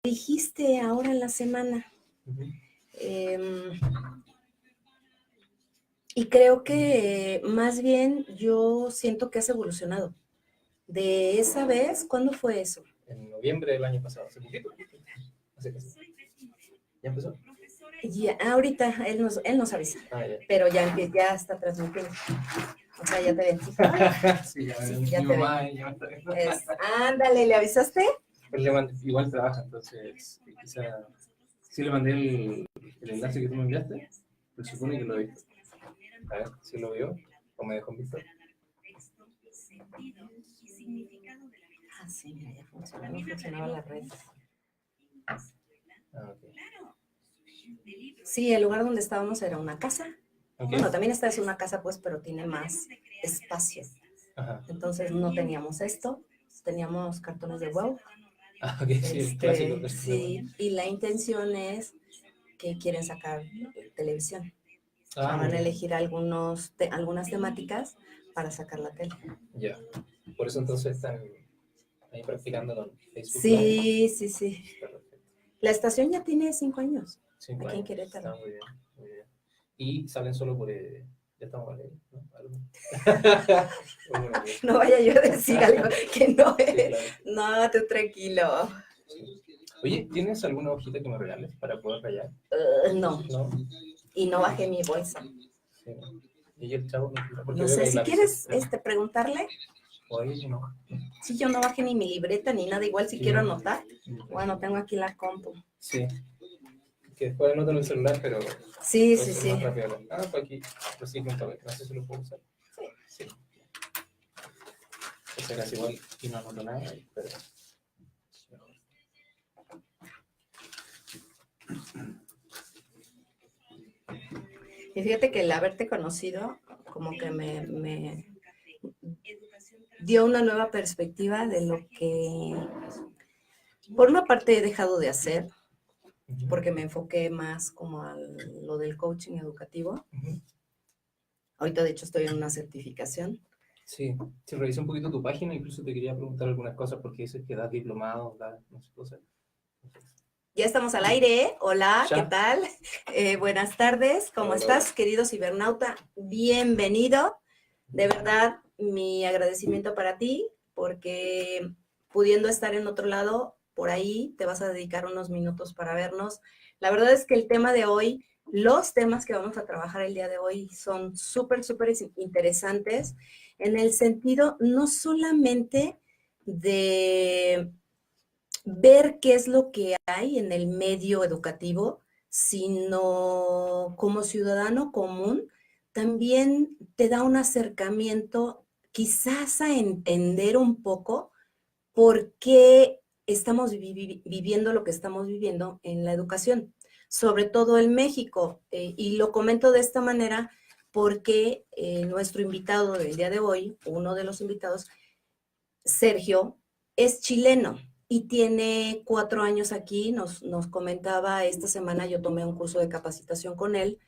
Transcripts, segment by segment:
dijiste ahora en la semana. Y creo que más bien yo siento que has evolucionado. De esa vez, ¿cuándo fue eso? En noviembre del año pasado, hace poquito. Hace casi. ¿Ya empezó? Ya, ahorita él nos avisa, ya. pero ya está transmitiendo. O sea, ya te ven. Sí, ya, Sí, mi ya te mamá ven. ya me está viendo. Ándale, ¿le avisaste? Pues le mandé, igual trabaja, entonces quizá sí le mandé el enlace que tú me enviaste, pero supone que lo he visto. A ver si lo vio o me dejó en visto. Ah, sí, mira, ya funciona, no funcionaba la red. Okay. Sí, el lugar donde estábamos era una casa. Okay. Bueno, también esta es una casa, pues, pero tiene más espacio. Ajá. Entonces no teníamos esto, teníamos cartones de huevo. Okay, sí, el clásico. Sí, y la intención es que quieren sacar televisión. Van a elegir algunas temáticas para sacar la tele. Ya, por eso entonces están ahí practicando con Facebook. Sí, sí, sí. La estación ya tiene 5 años. 5 aquí años. En Querétaro. Está muy bien, muy bien. Y salen solo por... ya estamos vale, ¿no? No vaya yo a decir algo que no es. Sí, claro. No, tú tranquilo. Sí. Oye, ¿tienes alguna hojita que me regales para poder rayar? No. No. Y no bajé mi bolsa. Sí. Y el chavo no sé, si quieres preguntarle. Oye, no. Si yo no bajé ni mi libreta ni nada, igual si quiero anotar. Bueno, tengo aquí la compu. Sí. Que después anoto en el celular, pero... Sí, sí, sí. Más rápido. Pues aquí, pues sí, no sé si lo puedo usar. Sí. O sea, casi igual y no anoto nada, pero... Y fíjate que el haberte conocido como que me dio una nueva perspectiva de lo que por una parte he dejado de hacer, porque me enfoqué más como a lo del coaching educativo. Ahorita de hecho estoy en una certificación. Sí, revisé un poquito tu página, incluso te quería preguntar algunas cosas porque dices que das diplomados, no sé cosas. Ya estamos al aire, ¿eh? Hola, ¿qué tal? Buenas tardes, ¿cómo estás, querido cibernauta? Bienvenido. De verdad, mi agradecimiento para ti, porque pudiendo estar en otro lado, por ahí te vas a dedicar unos minutos para vernos. La verdad es que el tema de hoy, los temas que vamos a trabajar el día de hoy son súper, súper interesantes en el sentido no solamente de ver qué es lo que hay en el medio educativo, sino como ciudadano común, también te da un acercamiento quizás a entender un poco por qué estamos viviendo lo que estamos viviendo en la educación, sobre todo en México. Y lo comento de esta manera porque nuestro invitado del día de hoy, uno de los invitados, Sergio, es chileno y tiene 4 años aquí. Nos comentaba esta semana, yo tomé un curso de capacitación con él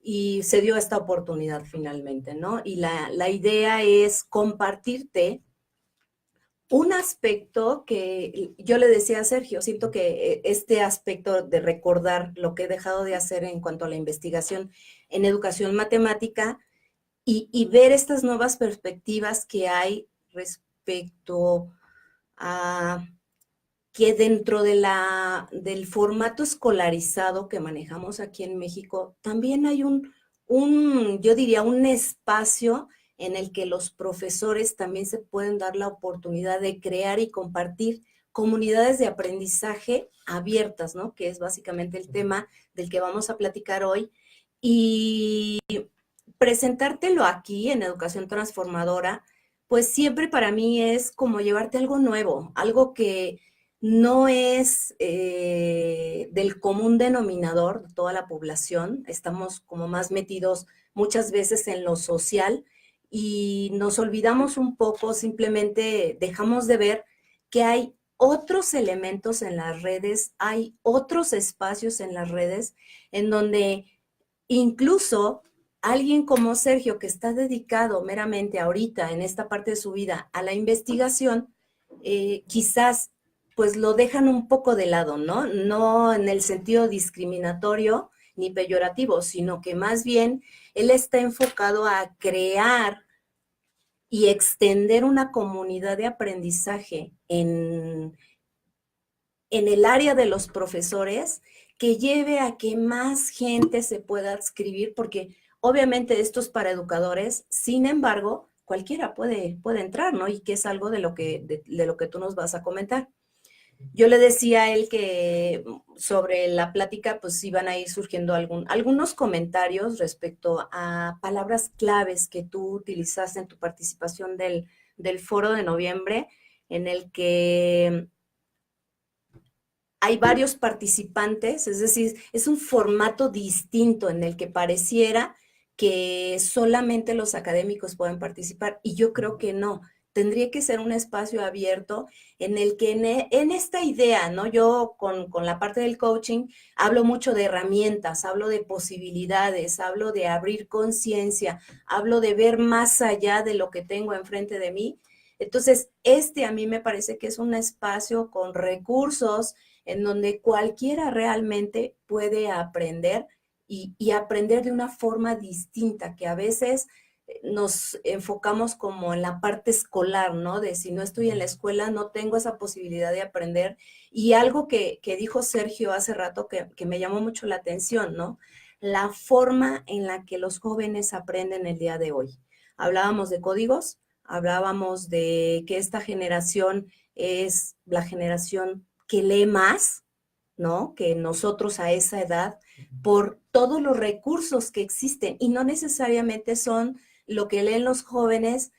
y se dio esta oportunidad finalmente, ¿no? Y la idea es compartirte un aspecto que yo le decía a Sergio, siento que este aspecto de recordar lo que he dejado de hacer en cuanto a la investigación en educación matemática y ver estas nuevas perspectivas que hay respecto a que dentro del formato escolarizado que manejamos aquí en México, también hay yo diría, un espacio en el que los profesores también se pueden dar la oportunidad de crear y compartir comunidades de aprendizaje abiertas, ¿no? Que es básicamente el tema del que vamos a platicar hoy. Y presentártelo aquí en Educación Transformadora, pues siempre para mí es como llevarte algo nuevo, algo que no es del común denominador de toda la población. Estamos como más metidos muchas veces en lo social y nos olvidamos un poco, simplemente dejamos de ver que hay otros elementos en las redes, hay otros espacios en las redes en donde incluso alguien como Sergio, que está dedicado meramente ahorita en esta parte de su vida a la investigación, quizás pues lo dejan un poco de lado, ¿no? No en el sentido discriminatorio ni peyorativo, sino que más bien él está enfocado a crear y extender una comunidad de aprendizaje en el área de los profesores que lleve a que más gente se pueda adscribir, porque obviamente esto es para educadores, sin embargo, cualquiera puede entrar, ¿no? Y que es algo de lo que tú nos vas a comentar. Yo le decía a él que sobre la plática pues iban a ir surgiendo algunos comentarios respecto a palabras claves que tú utilizaste en tu participación del foro de noviembre, en el que hay varios participantes, es decir, es un formato distinto en el que pareciera que solamente los académicos pueden participar, y yo creo que no. Tendría que ser un espacio abierto en el que en esta idea, ¿no? Yo con la parte del coaching hablo mucho de herramientas, hablo de posibilidades, hablo de abrir conciencia, hablo de ver más allá de lo que tengo enfrente de mí. Entonces, a mí me parece que es un espacio con recursos en donde cualquiera realmente puede aprender y aprender de una forma distinta, que a veces nos enfocamos como en la parte escolar, ¿no? De si no estoy en la escuela, no tengo esa posibilidad de aprender. Y algo que dijo Sergio hace rato que me llamó mucho la atención, ¿no? La forma en la que los jóvenes aprenden el día de hoy. Hablábamos de códigos, hablábamos de que esta generación es la generación que lee más, ¿no? Que nosotros a esa edad, por todos los recursos que existen, y no necesariamente son lo que leen los jóvenes,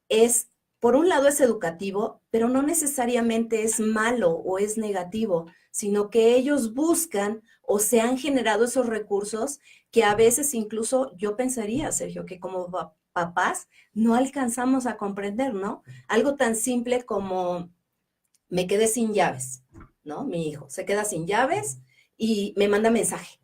es, por un lado es educativo, pero no necesariamente es malo o es negativo, sino que ellos buscan o se han generado esos recursos que a veces incluso yo pensaría, Sergio, que como papás no alcanzamos a comprender, ¿no? Algo tan simple como me quedé sin llaves, ¿no? Mi hijo se queda sin llaves y me manda mensaje,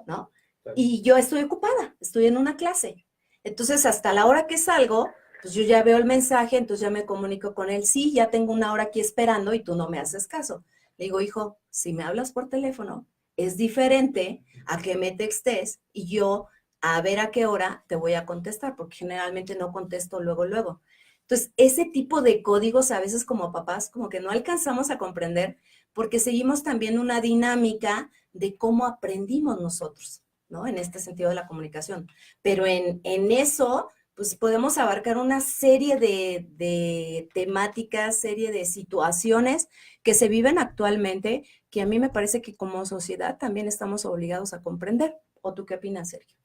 ¿no? Y yo estoy ocupada, estoy en una clase. Entonces, hasta la hora que salgo, pues yo ya veo el mensaje, entonces ya me comunico con él, sí, ya tengo una hora aquí esperando y tú no me haces caso. Le digo, hijo, si me hablas por teléfono, es diferente a que me textes y yo a ver a qué hora te voy a contestar, porque generalmente no contesto luego, luego. Entonces, ese tipo de códigos a veces como papás como que no alcanzamos a comprender porque seguimos también una dinámica de cómo aprendimos nosotros, ¿no? En este sentido de la comunicación. Pero en eso, pues podemos abarcar una serie de temáticas, serie de situaciones que se viven actualmente, que a mí me parece que como sociedad también estamos obligados a comprender. ¿O tú qué opinas, Sergio?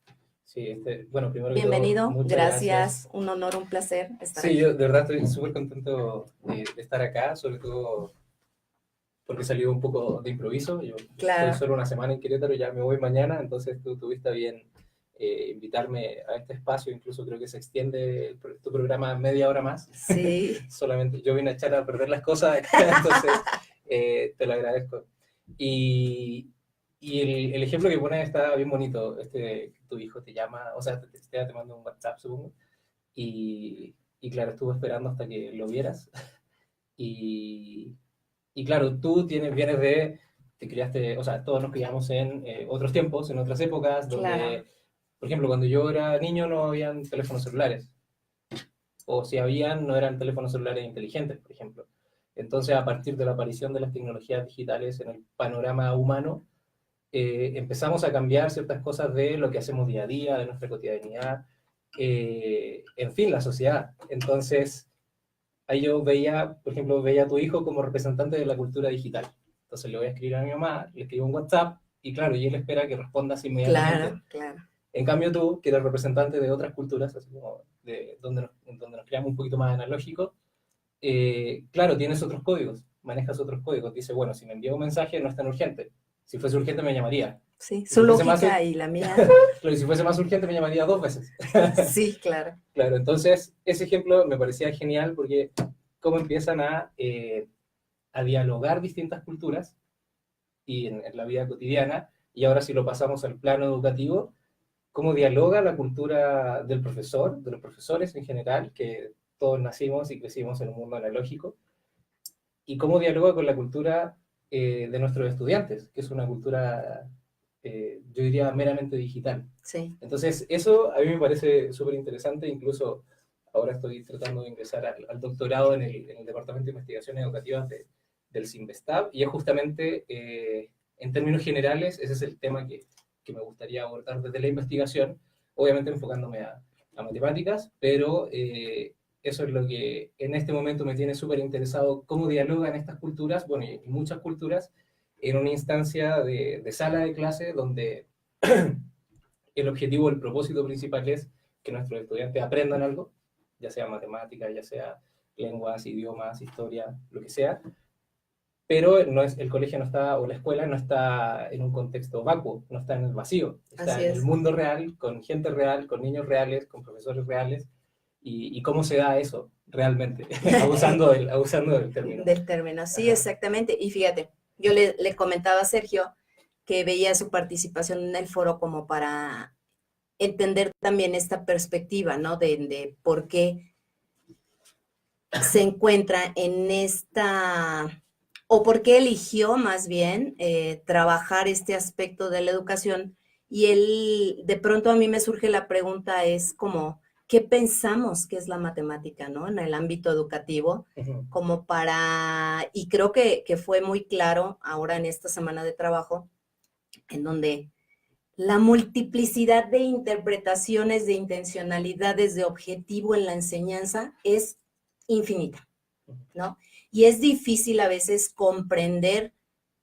Sí, bueno, primero que Bienvenido, todo, muchas gracias, un honor, un placer estar aquí. Sí, yo de verdad estoy súper contento de estar acá, sobre todo porque salió un poco de improviso. Yo estoy solo una semana en Querétaro, ya me voy mañana, entonces tú tuviste a bien invitarme a este espacio, incluso creo que se extiende tu programa media hora más. Sí. Solamente yo vine a echar a perder las cosas acá, entonces te lo agradezco. Y el ejemplo que pones está bien bonito. Tu hijo te llama, o sea, te manda un WhatsApp, supongo, y claro, estuvo esperando hasta que lo vieras. Y claro, tú te criaste, o sea, todos nos criamos en otros tiempos, en otras épocas, donde, claro, por ejemplo, cuando yo era niño no habían teléfonos celulares, o si habían, no eran teléfonos celulares inteligentes, por ejemplo. Entonces, a partir de la aparición de las tecnologías digitales en el panorama humano, empezamos a cambiar ciertas cosas de lo que hacemos día a día, de nuestra cotidianidad, en fin, la sociedad. Entonces, ahí yo veía, por ejemplo, veía a tu hijo como representante de la cultura digital. Entonces le voy a escribir a mi mamá, le escribo un WhatsApp, y claro, y él espera que respondas inmediatamente. Claro, claro. En cambio tú, que eres representante de otras culturas, así como de donde nos creamos un poquito más analógico, claro, tienes otros códigos, manejas otros códigos. Dice, bueno, si me envía un mensaje no es tan urgente. Si fuese urgente me llamaría. Sí, su lógica y la mía. Claro, y si fuese más urgente me llamaría 2 veces. Sí, claro. Claro, entonces ese ejemplo me parecía genial porque cómo empiezan a dialogar distintas culturas y en la vida cotidiana, y ahora si lo pasamos al plano educativo, cómo dialoga la cultura del profesor, de los profesores en general, que todos nacimos y crecimos en un mundo analógico, y cómo dialoga con la cultura de nuestros estudiantes, que es una cultura, yo diría, meramente digital. Sí. Entonces, eso a mí me parece súper interesante, incluso ahora estoy tratando de ingresar al doctorado en el Departamento de Investigaciones Educativas del CIMBESTAB, y es justamente, en términos generales, ese es el tema que me gustaría abordar desde la investigación, obviamente enfocándome a matemáticas, pero eso es lo que en este momento me tiene súper interesado, cómo dialogan estas culturas, bueno, y muchas culturas, en una instancia de sala de clase donde el objetivo, el propósito principal es que nuestros estudiantes aprendan algo, ya sea matemáticas, ya sea lenguas, idiomas, historia, lo que sea, pero no es, el colegio no está, o la escuela no está en un contexto vacuo, no está en el vacío, está en el mundo real, con gente real, con niños reales, con profesores reales, y cómo se da eso realmente, abusando del término. Del término, sí, ajá, exactamente. Y fíjate, yo le comentaba a Sergio que veía su participación en el foro como para entender también esta perspectiva, ¿no? De por qué se encuentra en esta, o por qué eligió más bien trabajar este aspecto de la educación. Y él, de pronto a mí me surge la pregunta, es como, ¿qué pensamos que es la matemática, ¿no? En el ámbito educativo, como para, y creo que fue muy claro ahora en esta semana de trabajo, en donde la multiplicidad de interpretaciones, de intencionalidades, de objetivo en la enseñanza es infinita, ¿no? Y es difícil a veces comprender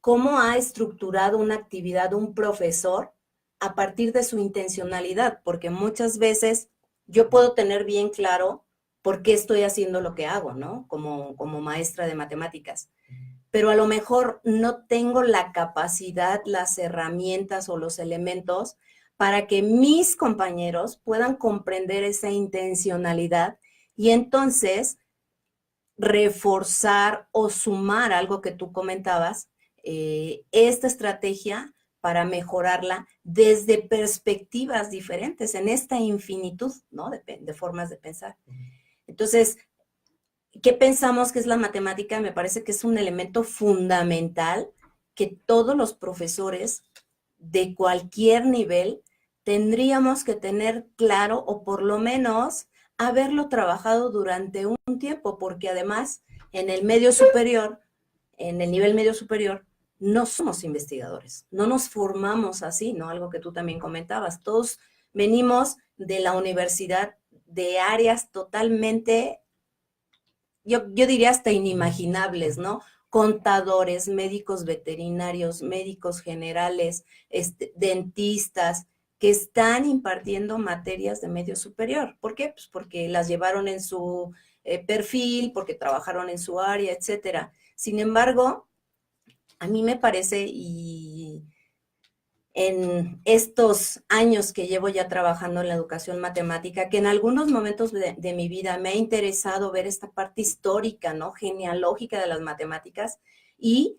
cómo ha estructurado una actividad un profesor a partir de su intencionalidad, porque muchas veces yo puedo tener bien claro por qué estoy haciendo lo que hago, ¿no? Como maestra de matemáticas. Pero a lo mejor no tengo la capacidad, las herramientas o los elementos para que mis compañeros puedan comprender esa intencionalidad y entonces reforzar o sumar algo que tú comentabas, esta estrategia para mejorarla desde perspectivas diferentes, en esta infinitud, ¿no? De formas de pensar. Entonces, ¿qué pensamos que es la matemática? Me parece que es un elemento fundamental que todos los profesores de cualquier nivel tendríamos que tener claro o por lo menos haberlo trabajado durante un tiempo, porque además en el medio superior, en el nivel medio superior, no somos investigadores, no nos formamos así, ¿no? Algo que tú también comentabas, todos venimos de la universidad de áreas totalmente, yo diría hasta inimaginables, ¿no? Contadores, médicos veterinarios, médicos generales, dentistas, que están impartiendo materias de medio superior. ¿Por qué? Pues porque las llevaron en su perfil, porque trabajaron en su área, etcétera. Sin embargo, a mí me parece, y en estos años que llevo ya trabajando en la educación matemática, que en algunos momentos de mi vida me ha interesado ver esta parte histórica, ¿no? Genealógica de las matemáticas y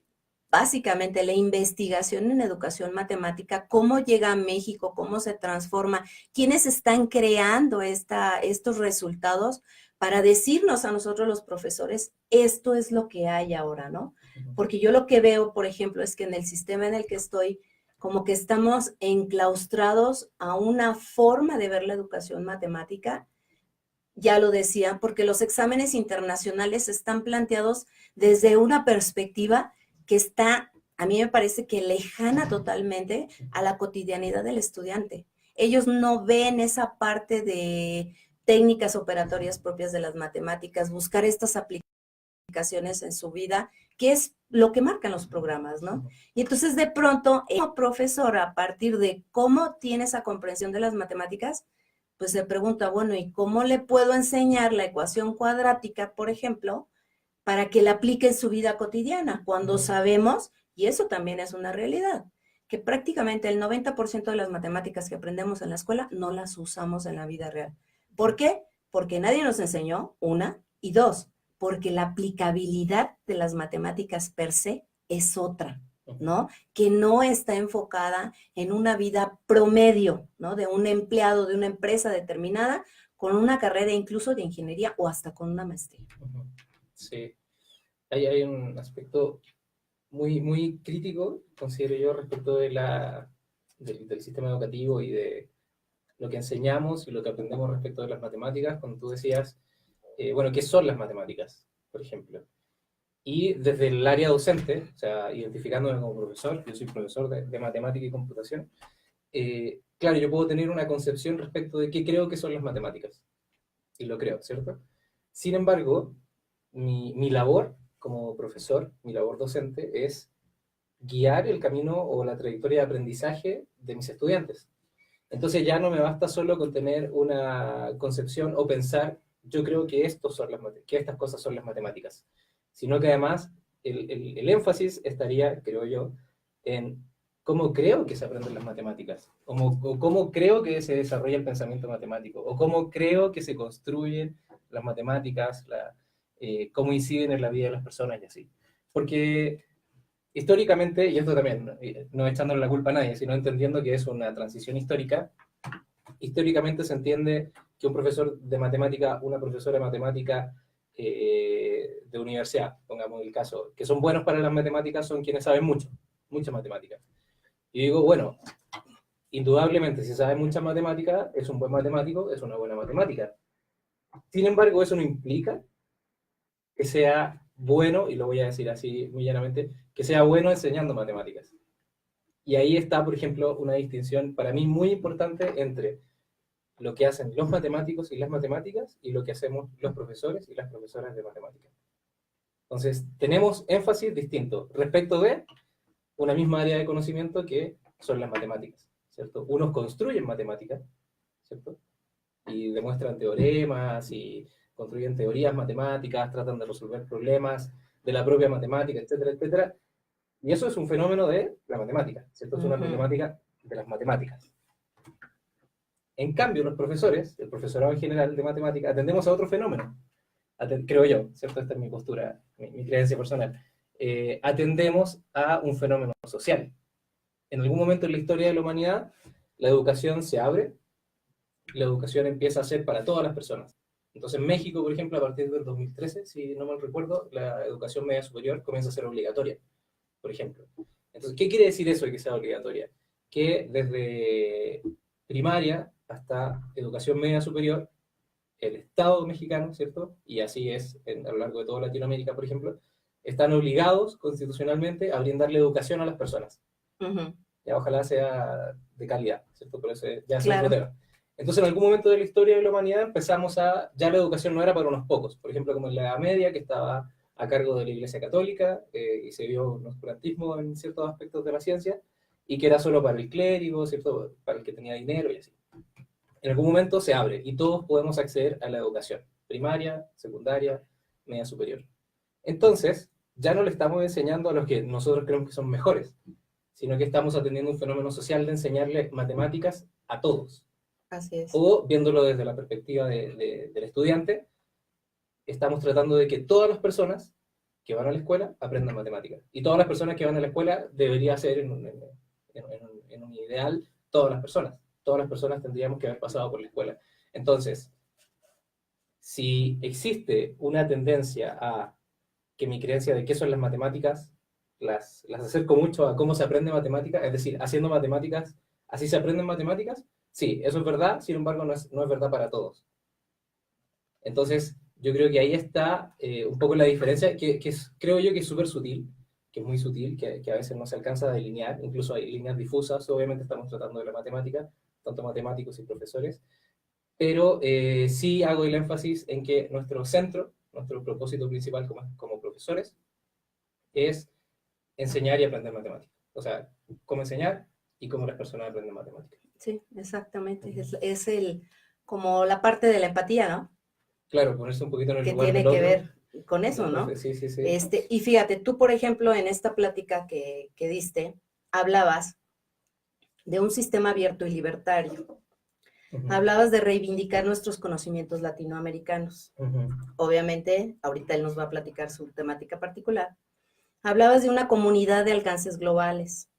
básicamente la investigación en educación matemática, cómo llega a México, cómo se transforma, quiénes están creando estos resultados para decirnos a nosotros los profesores, esto es lo que hay ahora, ¿no? Porque yo lo que veo, por ejemplo, es que en el sistema en el que estoy, como que estamos enclaustrados a una forma de ver la educación matemática, ya lo decía, porque los exámenes internacionales están planteados desde una perspectiva que está, a mí me parece que lejana totalmente a la cotidianidad del estudiante. Ellos no ven esa parte de técnicas operatorias propias de las matemáticas, buscar estas aplicaciones en su vida, que es lo que marcan los programas, ¿no? Y entonces de pronto, como profesora, a partir de cómo tiene esa comprensión de las matemáticas, pues se pregunta, bueno, ¿y cómo le puedo enseñar la ecuación cuadrática, por ejemplo, para que la aplique en su vida cotidiana? Cuando sabemos, y eso también es una realidad, que prácticamente el 90% de las matemáticas que aprendemos en la escuela no las usamos en la vida real. ¿Por qué? Porque nadie nos enseñó, una, y dos, porque la aplicabilidad de las matemáticas per se es otra, ¿no? Que no está enfocada en una vida promedio, ¿no? De un empleado de una empresa determinada con una carrera incluso de ingeniería o hasta con una maestría. Sí. hay un aspecto muy, muy crítico, considero yo, respecto del sistema educativo y de lo que enseñamos y lo que aprendemos respecto de las matemáticas, cuando tú decías, bueno, ¿qué son las matemáticas, por ejemplo? Y desde el área docente, o sea, identificándome como profesor, yo soy profesor de matemática y computación, claro, yo puedo tener una concepción respecto de qué creo que son las matemáticas, y lo creo, ¿cierto? Sin embargo, mi labor como profesor, mi labor docente, es guiar el camino o la trayectoria de aprendizaje de mis estudiantes. Entonces ya no me basta solo con tener una concepción o pensar, yo creo que, que estas cosas son las matemáticas, sino que además el énfasis estaría, creo yo, en cómo creo que se aprenden las matemáticas, o cómo creo que se desarrolla el pensamiento matemático, o cómo creo que se construyen las matemáticas, cómo inciden en la vida de las personas y así. Porque históricamente, y esto también, no echándole la culpa a nadie, sino entendiendo que es una transición histórica, históricamente se entiende que un profesor de matemática, una profesora de matemática de universidad, pongamos el caso, que son buenos para las matemáticas, son quienes saben mucho, mucha matemática. Y digo, bueno, indudablemente, si sabe mucha matemática, es un buen matemático, es una buena matemática. Sin embargo, eso no implica que sea bueno, y lo voy a decir así muy llanamente, que sea bueno enseñando matemáticas. Y ahí está, por ejemplo, una distinción para mí muy importante entre lo que hacen los matemáticos y las matemáticas y lo que hacemos los profesores y las profesoras de matemáticas. Entonces, tenemos énfasis distinto respecto de una misma área de conocimiento que son las matemáticas, ¿cierto? Unos construyen matemáticas, ¿cierto? Y demuestran teoremas y construyen teorías matemáticas, tratan de resolver problemas de la propia matemática, etcétera, etcétera. Y eso es un fenómeno de la matemática, ¿cierto? Es una problemática de las matemáticas. En cambio, los profesores, el profesorado en general de matemática, atendemos a otro fenómeno, creo yo, ¿cierto? Esta es mi postura, mi creencia personal. Atendemos a un fenómeno social. En algún momento en la historia de la humanidad, la educación se abre, la educación empieza a ser para todas las personas. Entonces, en México, por ejemplo, a partir del 2013, si no mal recuerdo, la educación media superior comienza a ser obligatoria, por ejemplo. Entonces, ¿qué quiere decir eso de que sea obligatoria? Que desde primaria hasta educación media superior, el Estado mexicano, ¿cierto? Y así es a lo largo de toda Latinoamérica, por ejemplo, están obligados constitucionalmente a brindarle educación a las personas. Ya, ojalá sea de calidad, ¿cierto? Pero ese ya es otro tema. Entonces, en algún momento de la historia de la humanidad empezamos ya la educación no era para unos pocos, por ejemplo, como en la Edad Media, que estaba a cargo de la Iglesia Católica, y se vio un oscurantismo en ciertos aspectos de la ciencia, y que era solo para el clérigo, ¿cierto? Para el que tenía dinero y así. En algún momento se abre y todos podemos acceder a la educación, primaria, secundaria, media superior. Entonces, ya no le estamos enseñando a los que nosotros creemos que son mejores, sino que estamos atendiendo un fenómeno social de enseñarle matemáticas a todos. Así es. O, viéndolo desde la perspectiva del estudiante, estamos tratando de que todas las personas que van a la escuela aprendan matemáticas. Y todas las personas que van a la escuela debería ser, en un ideal, todas las personas. Todas las personas tendríamos que haber pasado por la escuela. Entonces, si existe una tendencia a que mi creencia de qué son las matemáticas, las acerco mucho a cómo se aprende matemáticas, es decir, haciendo matemáticas, así se aprenden matemáticas, sí, eso es verdad, sin embargo no es verdad para todos. Entonces, yo creo que ahí está un poco la diferencia, creo yo que es súper sutil, que es muy sutil, que a veces no se alcanza a delinear, incluso hay líneas difusas, obviamente estamos tratando de la matemática, tanto matemáticos y profesores, pero sí hago el énfasis en que nuestro centro, nuestro propósito principal como profesores, es enseñar y aprender matemáticas. O sea, cómo enseñar y cómo las personas aprenden matemáticas. Sí, exactamente. Es como la parte de la empatía, ¿no? Claro, ponerse un poquito en el que lugar tiene del que otro. ver con eso, ¿no? Sí, sí, sí. Y fíjate, tú, por ejemplo, en esta plática que diste, hablabas de un sistema abierto y libertario. Hablabas de reivindicar nuestros conocimientos latinoamericanos. Obviamente, ahorita él nos va a platicar su temática particular. Hablabas de una comunidad de alcances globales.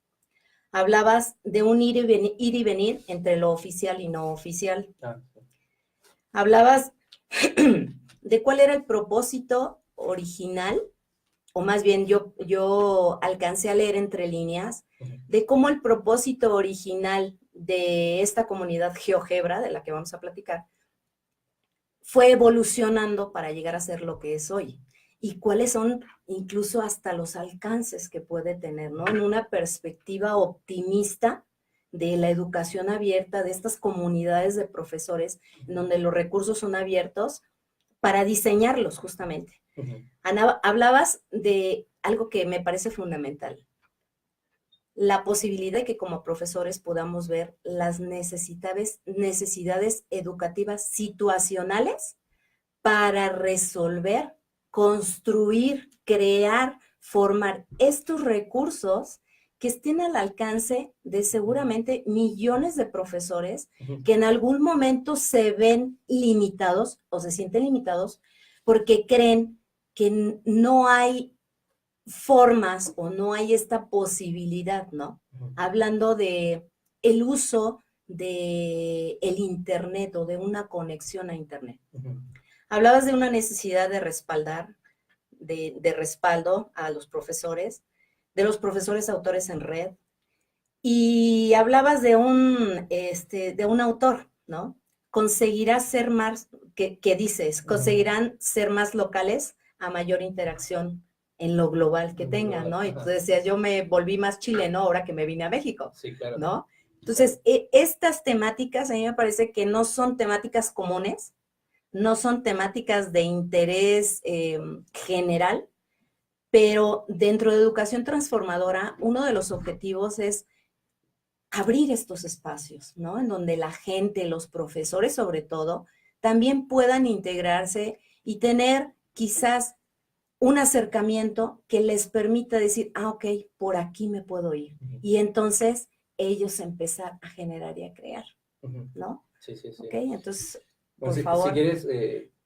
Hablabas de un ir y venir entre lo oficial y no oficial. Hablabas de cuál era el propósito original o más bien yo alcancé a leer entre líneas, de cómo el propósito original de esta comunidad GeoGebra, de la que vamos a platicar, fue evolucionando para llegar a ser lo que es hoy. Y cuáles son incluso hasta los alcances que puede tener, ¿no? En una perspectiva optimista de la educación abierta, de estas comunidades de profesores, en donde los recursos son abiertos para diseñarlos justamente. Ana, hablabas de algo que me parece fundamental, la posibilidad de que como profesores podamos ver las necesidades educativas situacionales para resolver, construir, crear, formar estos recursos que estén al alcance de seguramente millones de profesores que en algún momento se ven limitados o se sienten limitados porque creen que no hay formas o no hay esta posibilidad, ¿no? Hablando de el uso de el internet o de una conexión a internet. Hablabas de una necesidad de respaldar, de respaldo a los profesores, de los profesores autores en red, y hablabas de un autor, ¿no? Conseguirás ser más, ¿qué dices? Conseguirán ser más locales a mayor interacción en lo global que tengan, ¿no? Y tú decías, yo me volví más chileno ahora que me vine a México, sí, claro, ¿no? Entonces, estas temáticas a mí me parece que no son temáticas comunes, no son temáticas de interés general, pero dentro de educación transformadora, uno de los objetivos es abrir estos espacios, ¿no? En donde la gente, los profesores sobre todo, también puedan integrarse y tener quizás un acercamiento que les permita decir, ok, por aquí me puedo ir. Y entonces ellos empezar a generar y a crear, ¿no? Sí, sí, sí. Ok, entonces, bueno, por favor. Si quieres,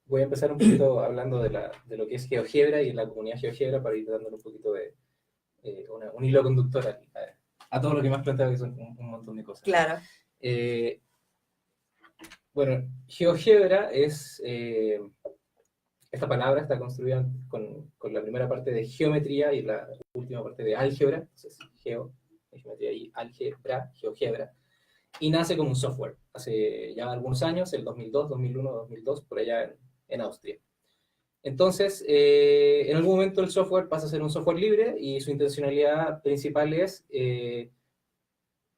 voy a empezar un poquito hablando de lo que es GeoGebra y la comunidad GeoGebra para ir dándole un poquito de un hilo conductor a todo lo que me has planteado, que son un montón de cosas. Claro. Bueno, GeoGebra es... esta palabra está construida con la primera parte de geometría y la última parte de álgebra, entonces geometría y álgebra, GeoGebra, y nace como un software hace ya algunos años, el 2002, 2001, 2002, por allá en Austria. Entonces, en algún momento el software pasa a ser un software libre y su intencionalidad principal es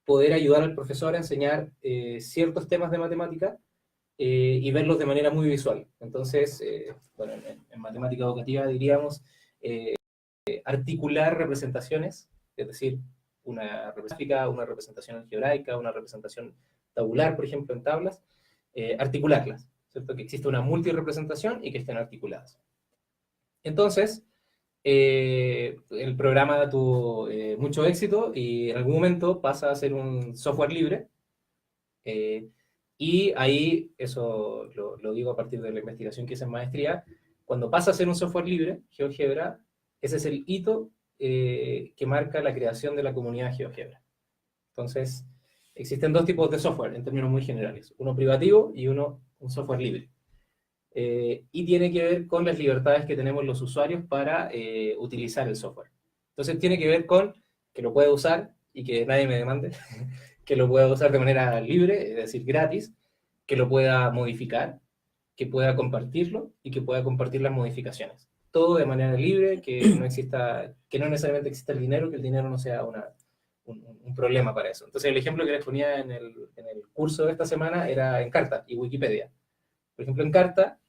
poder ayudar al profesor a enseñar ciertos temas de matemática y verlos de manera muy visual. Entonces, bueno, en matemática educativa diríamos articular representaciones, es decir, una representación algebraica, una representación tabular, por ejemplo, en tablas, articularlas, ¿cierto? Que existe una multirepresentación y que estén articuladas. Entonces, el programa tuvo mucho éxito y en algún momento pasa a ser un software libre, y ahí, eso lo digo a partir de la investigación que hice en maestría, cuando pasa a ser un software libre, GeoGebra, ese es el hito que marca la creación de la comunidad GeoGebra. Entonces, existen dos tipos de software en términos muy generales, uno privativo y un software libre. Y tiene que ver con las libertades que tenemos los usuarios para utilizar el software. Entonces tiene que ver con que lo pueda usar y que nadie me demande, que lo pueda usar de manera libre, es decir, gratis, que lo pueda modificar, que pueda compartirlo y que pueda compartir las modificaciones. Todo de manera libre, que no necesariamente exista el dinero, que el dinero no sea un problema para eso. Entonces el ejemplo que les ponía en el curso de esta semana era Encarta y Wikipedia. Por ejemplo, Encarta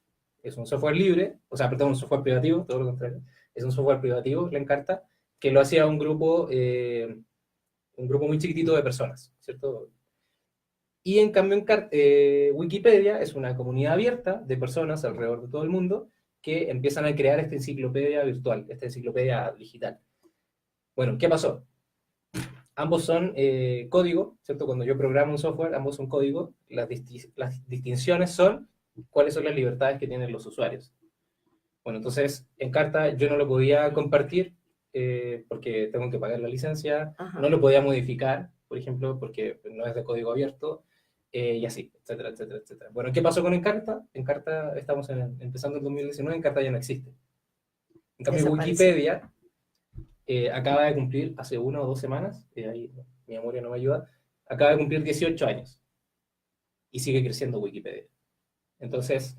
es un software libre, o sea, perdón, un software privativo, todo lo contrario, es un software privativo, la Encarta, que lo hacía un grupo muy chiquitito de personas, ¿cierto? Y en cambio, Wikipedia es una comunidad abierta de personas alrededor de todo el mundo que empiezan a crear esta enciclopedia virtual, esta enciclopedia digital. Bueno, ¿qué pasó? Ambos son código, ¿cierto? Cuando yo programo un software, ambos son código. Las distinciones son cuáles son las libertades que tienen los usuarios. Bueno, entonces, en Carta yo no lo podía compartir porque tengo que pagar la licencia, no lo podía modificar, por ejemplo, porque no es de código abierto, y así, etcétera, etcétera, etcétera. Bueno, ¿qué pasó con Encarta? Encarta, estamos empezando en 2019, Encarta ya no existe. En cambio, Wikipedia acaba de cumplir, hace 1 o 2 semanas, ahí mi memoria no me ayuda, acaba de cumplir 18 años. Y sigue creciendo Wikipedia. Entonces,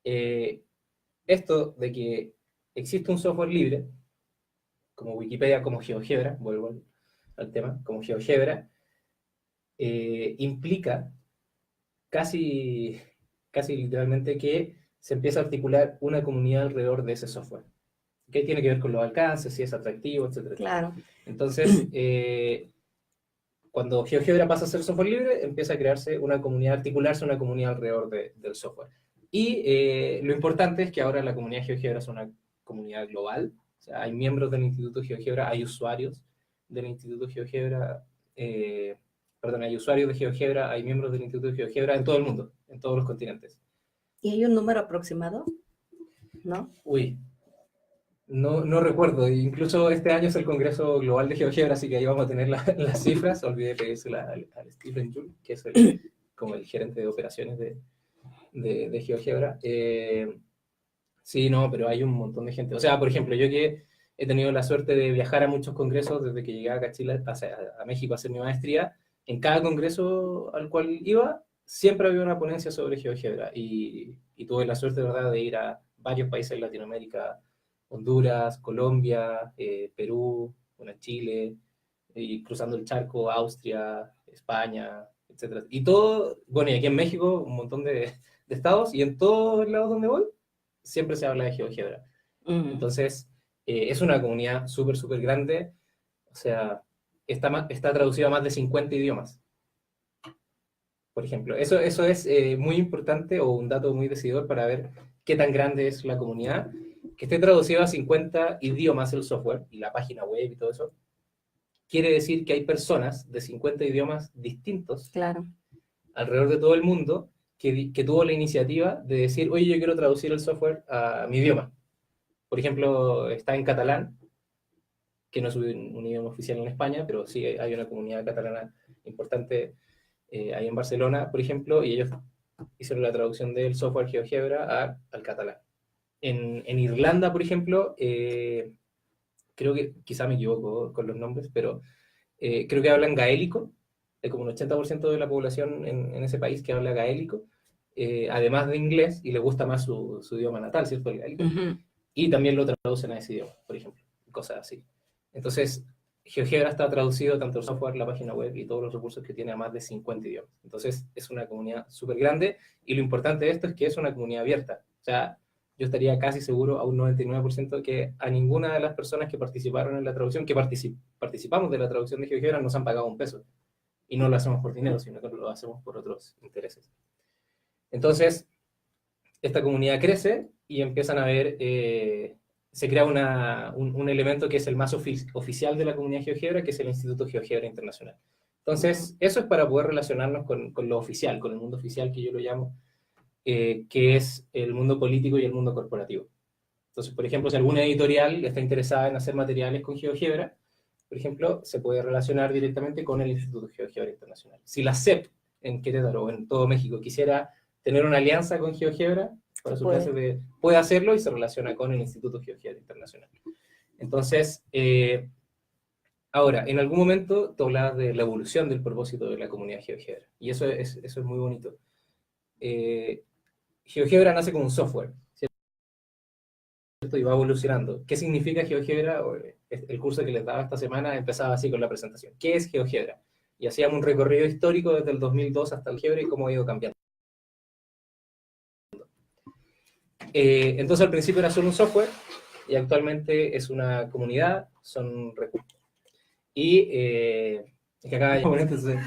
esto de que existe un software libre, como Wikipedia, como GeoGebra, vuelvo al tema, como GeoGebra, implica casi literalmente que se empieza a articular una comunidad alrededor de ese software. ¿Qué tiene que ver con los alcances, si es atractivo, etcétera? Claro. Entonces, cuando GeoGebra pasa a ser software libre, empieza a crearse una comunidad, articularse una comunidad alrededor del software. Y lo importante es que ahora la comunidad GeoGebra es una comunidad global. O sea, hay miembros del Instituto GeoGebra, hay usuarios del Instituto GeoGebra, hay usuarios de GeoGebra, hay miembros del Instituto GeoGebra en todo el mundo, en todos los continentes. ¿Y hay un número aproximado? ¿No? Uy, no recuerdo. Incluso este año es el Congreso Global de GeoGebra, así que ahí vamos a tener las cifras. Olvidé pedírsela al Stephen Jules, que es como el gerente de operaciones de GeoGebra. Sí, no, pero hay un montón de gente. O sea, por ejemplo, yo que he tenido la suerte de viajar a muchos congresos desde que llegué acá a Chile, a México a hacer mi maestría, en cada congreso al cual iba, siempre había una ponencia sobre GeoGebra. Y tuve la suerte, de verdad, de ir a varios países de Latinoamérica, Honduras, Colombia, Perú, Chile, y cruzando el charco, Austria, España, etc. Y todo, bueno, y aquí en México, un montón de estados, y en todos lados donde voy, siempre se habla de GeoGebra. Entonces, es una comunidad súper, súper grande. O sea, está traducido a más de 50 idiomas. Por ejemplo, eso es muy importante, o un dato muy decidor para ver qué tan grande es la comunidad. Que esté traducido a 50 idiomas el software y la página web y todo eso, quiere decir que hay personas de 50 idiomas distintos, claro, alrededor de todo el mundo, que tuvo la iniciativa de decir, oye, yo quiero traducir el software a mi idioma. Por ejemplo, está en catalán, que no es un idioma oficial en España, pero sí hay una comunidad catalana importante ahí en Barcelona, por ejemplo, y ellos hicieron la traducción del software GeoGebra al catalán. En Irlanda, por ejemplo, creo que, quizá me equivoco con los nombres, pero creo que hablan gaélico. Hay como un 80% de la población en ese país que habla gaélico, además de inglés, y le gusta más su idioma natal, ¿cierto? El gaélico. Y también lo traducen a ese idioma, por ejemplo, cosas así. Entonces, GeoGebra está traducido tanto el software, la página web y todos los recursos que tiene a más de 50 idiomas. Entonces, es una comunidad súper grande, y lo importante de esto es que es una comunidad abierta. O sea, yo estaría casi seguro, a un 99%, que a ninguna de las personas que participaron en la traducción, que participamos de la traducción de GeoGebra, nos han pagado un peso. Y no lo hacemos por dinero, sino que lo hacemos por otros intereses. Entonces, esta comunidad crece y empiezan a ver, se crea un elemento que es el más oficial de la comunidad GeoGebra, que es el Instituto GeoGebra Internacional. Entonces, eso es para poder relacionarnos con lo oficial, con el mundo oficial, que yo lo llamo, que es el mundo político y el mundo corporativo. Entonces, por ejemplo, si alguna editorial está interesada en hacer materiales con GeoGebra, por ejemplo, se puede relacionar directamente con el Instituto GeoGebra Internacional. Si la SEP en Querétaro o en todo México quisiera tener una alianza con GeoGebra para su clase, puede hacerlo, y se relaciona con el Instituto GeoGebra Internacional. Entonces, ahora, en algún momento te hablabas de la evolución del propósito de la comunidad GeoGebra, y eso es muy bonito. GeoGebra nace como un software, ¿cierto? Y va evolucionando. ¿Qué significa GeoGebra? El curso que les daba esta semana empezaba así con la presentación. ¿Qué es GeoGebra? Y hacíamos un recorrido histórico desde el 2002 hasta el GeoGebra y cómo ha ido cambiando. Entonces, al principio era solo un software, y actualmente es una comunidad, son recursos. Y es que acá entonces,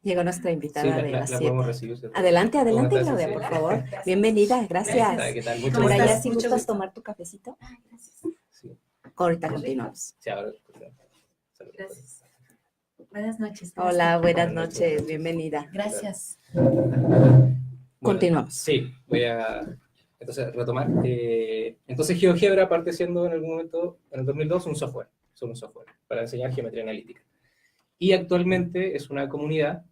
llegó nuestra invitada sí, de las 7. podemos recibir, ¿cierto? Adelante, Claudia, por favor. Bienvenida, gracias. ¿Qué tal? Muchas Por allá, gracias. si gustas tomar tu cafecito. Sí. Ahorita continuamos. Sí, ahora. Gracias. Buenas noches. Hola, buenas noches, bienvenida. Gracias. Bueno, continuamos. Sí, voy a entonces retomar. Entonces, GeoGebra parte siendo en algún momento, en el 2002, solo un software para enseñar geometría analítica. Y actualmente es una comunidad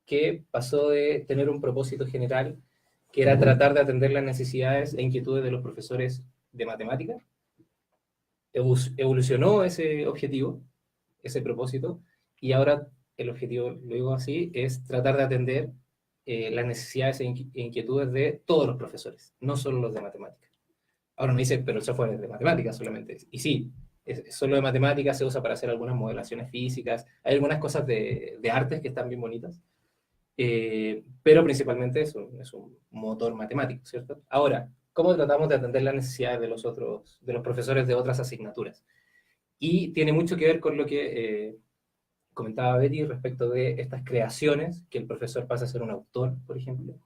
que pasó de tener un propósito general, que era tratar de atender las necesidades e inquietudes de los profesores de matemáticas, evolucionó ese objetivo, ese propósito, y ahora el objetivo, lo digo así, es tratar de atender las necesidades e inquietudes de todos los profesores, no solo los de matemáticas. Ahora me dice, pero el software es de matemáticas solamente. Y sí, es solo de matemáticas, se usa para hacer algunas modelaciones físicas, hay algunas cosas de artes que están bien bonitas, pero principalmente es un motor matemático, ¿cierto? Ahora, ¿cómo tratamos de atender las necesidades de los profesores de otras asignaturas? Y tiene mucho que ver con lo que comentaba Betty respecto de estas creaciones, que el profesor pasa a ser un autor, por ejemplo.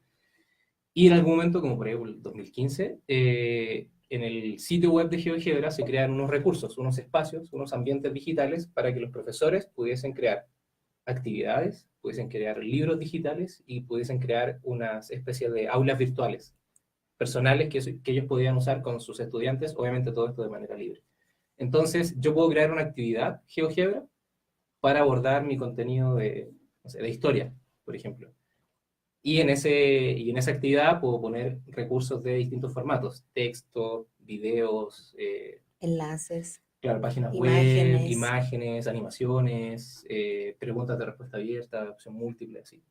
Y en algún momento, como por ahí el 2015, en el sitio web de GeoGebra se crean unos recursos, unos espacios, unos ambientes digitales para que los profesores pudiesen crear actividades, pudiesen crear libros digitales y pudiesen crear unas especies de aulas virtuales personales que ellos podían usar con sus estudiantes, obviamente todo esto de manera libre. Entonces, yo puedo crear una actividad GeoGebra para abordar mi contenido no sé, de historia, por ejemplo. Y en esa actividad puedo poner recursos de distintos formatos, texto, videos, enlaces, claro, páginas imágenes. web, imágenes, animaciones, preguntas de respuesta abierta, opción múltiple, así.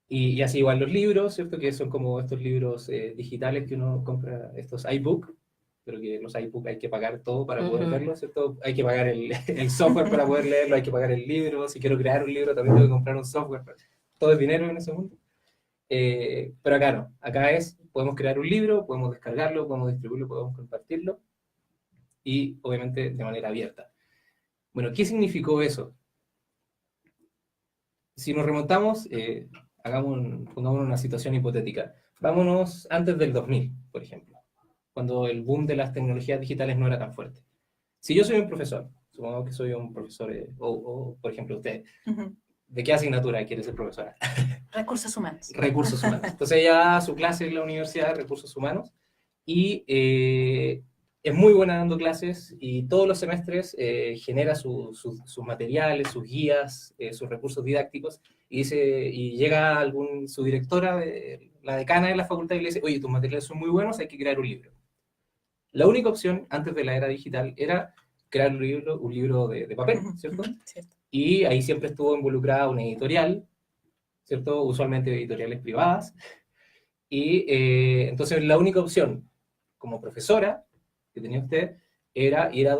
Y así igual los libros, ¿cierto? Que son como estos libros digitales que uno compra, estos iBook, pero que los iBook hay que pagar todo para poder verlos, ¿cierto? Hay que pagar el software para poder leerlo, hay que pagar el libro, si quiero crear un libro también tengo que comprar un software, todo es dinero en ese mundo. Pero acá no, acá podemos crear un libro, podemos descargarlo, podemos distribuirlo, podemos compartirlo, y obviamente de manera abierta. Bueno, ¿qué significó eso? Si nos remontamos, pongamos una situación hipotética. Vámonos antes del 2000, por ejemplo, cuando el boom de las tecnologías digitales no era tan fuerte. Si yo soy un profesor, supongamos que soy un profesor, o por ejemplo usted, ¿de qué asignatura quiere ser profesora? Recursos humanos. Recursos humanos. Entonces ella da su clase en la universidad de recursos humanos y es muy buena dando clases y todos los semestres genera sus materiales, sus guías, sus recursos didácticos y llega su directora, la decana de la facultad y le dice, oye, tus materiales son muy buenos, hay que crear un libro. La única opción antes de la era digital era crear un libro de papel, ¿cierto? Cierto. Y ahí siempre estuvo involucrada una editorial, ¿cierto? Usualmente editoriales privadas. Y entonces la única opción como profesora que tenía usted era ir a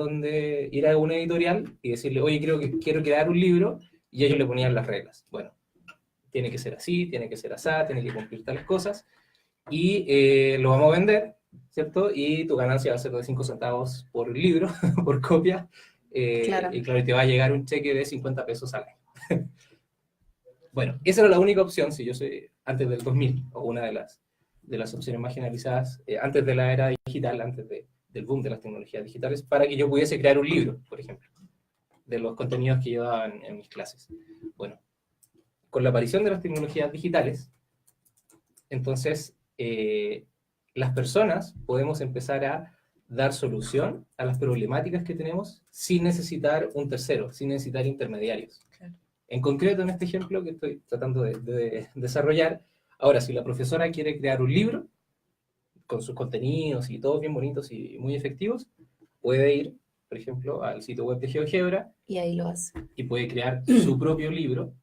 una editorial y decirle, oye, quiero crear un libro, y ellos le ponían las reglas. Bueno, tiene que ser así, tiene que ser así, tiene que cumplir tales cosas, y lo vamos a vender, ¿cierto? Y tu ganancia va a ser de 5 centavos por libro, por copia, Claro. y claro, te va a llegar un cheque de 50 pesos al año. Bueno, esa era la única opción, si yo soy antes del 2000, o una de las opciones más generalizadas, antes de la era digital, antes del boom de las tecnologías digitales, para que yo pudiese crear un libro, por ejemplo, de los contenidos que yo daba en mis clases. Bueno, con la aparición de las tecnologías digitales, entonces las personas podemos empezar a dar solución a las problemáticas que tenemos sin necesitar un tercero, sin necesitar intermediarios. Claro. En concreto, en este ejemplo que estoy tratando de desarrollar, ahora, si la profesora quiere crear un libro con sus contenidos y todos bien bonitos y muy efectivos, puede ir, por ejemplo, al sitio web de GeoGebra y ahí lo hace. Y puede crear su propio libro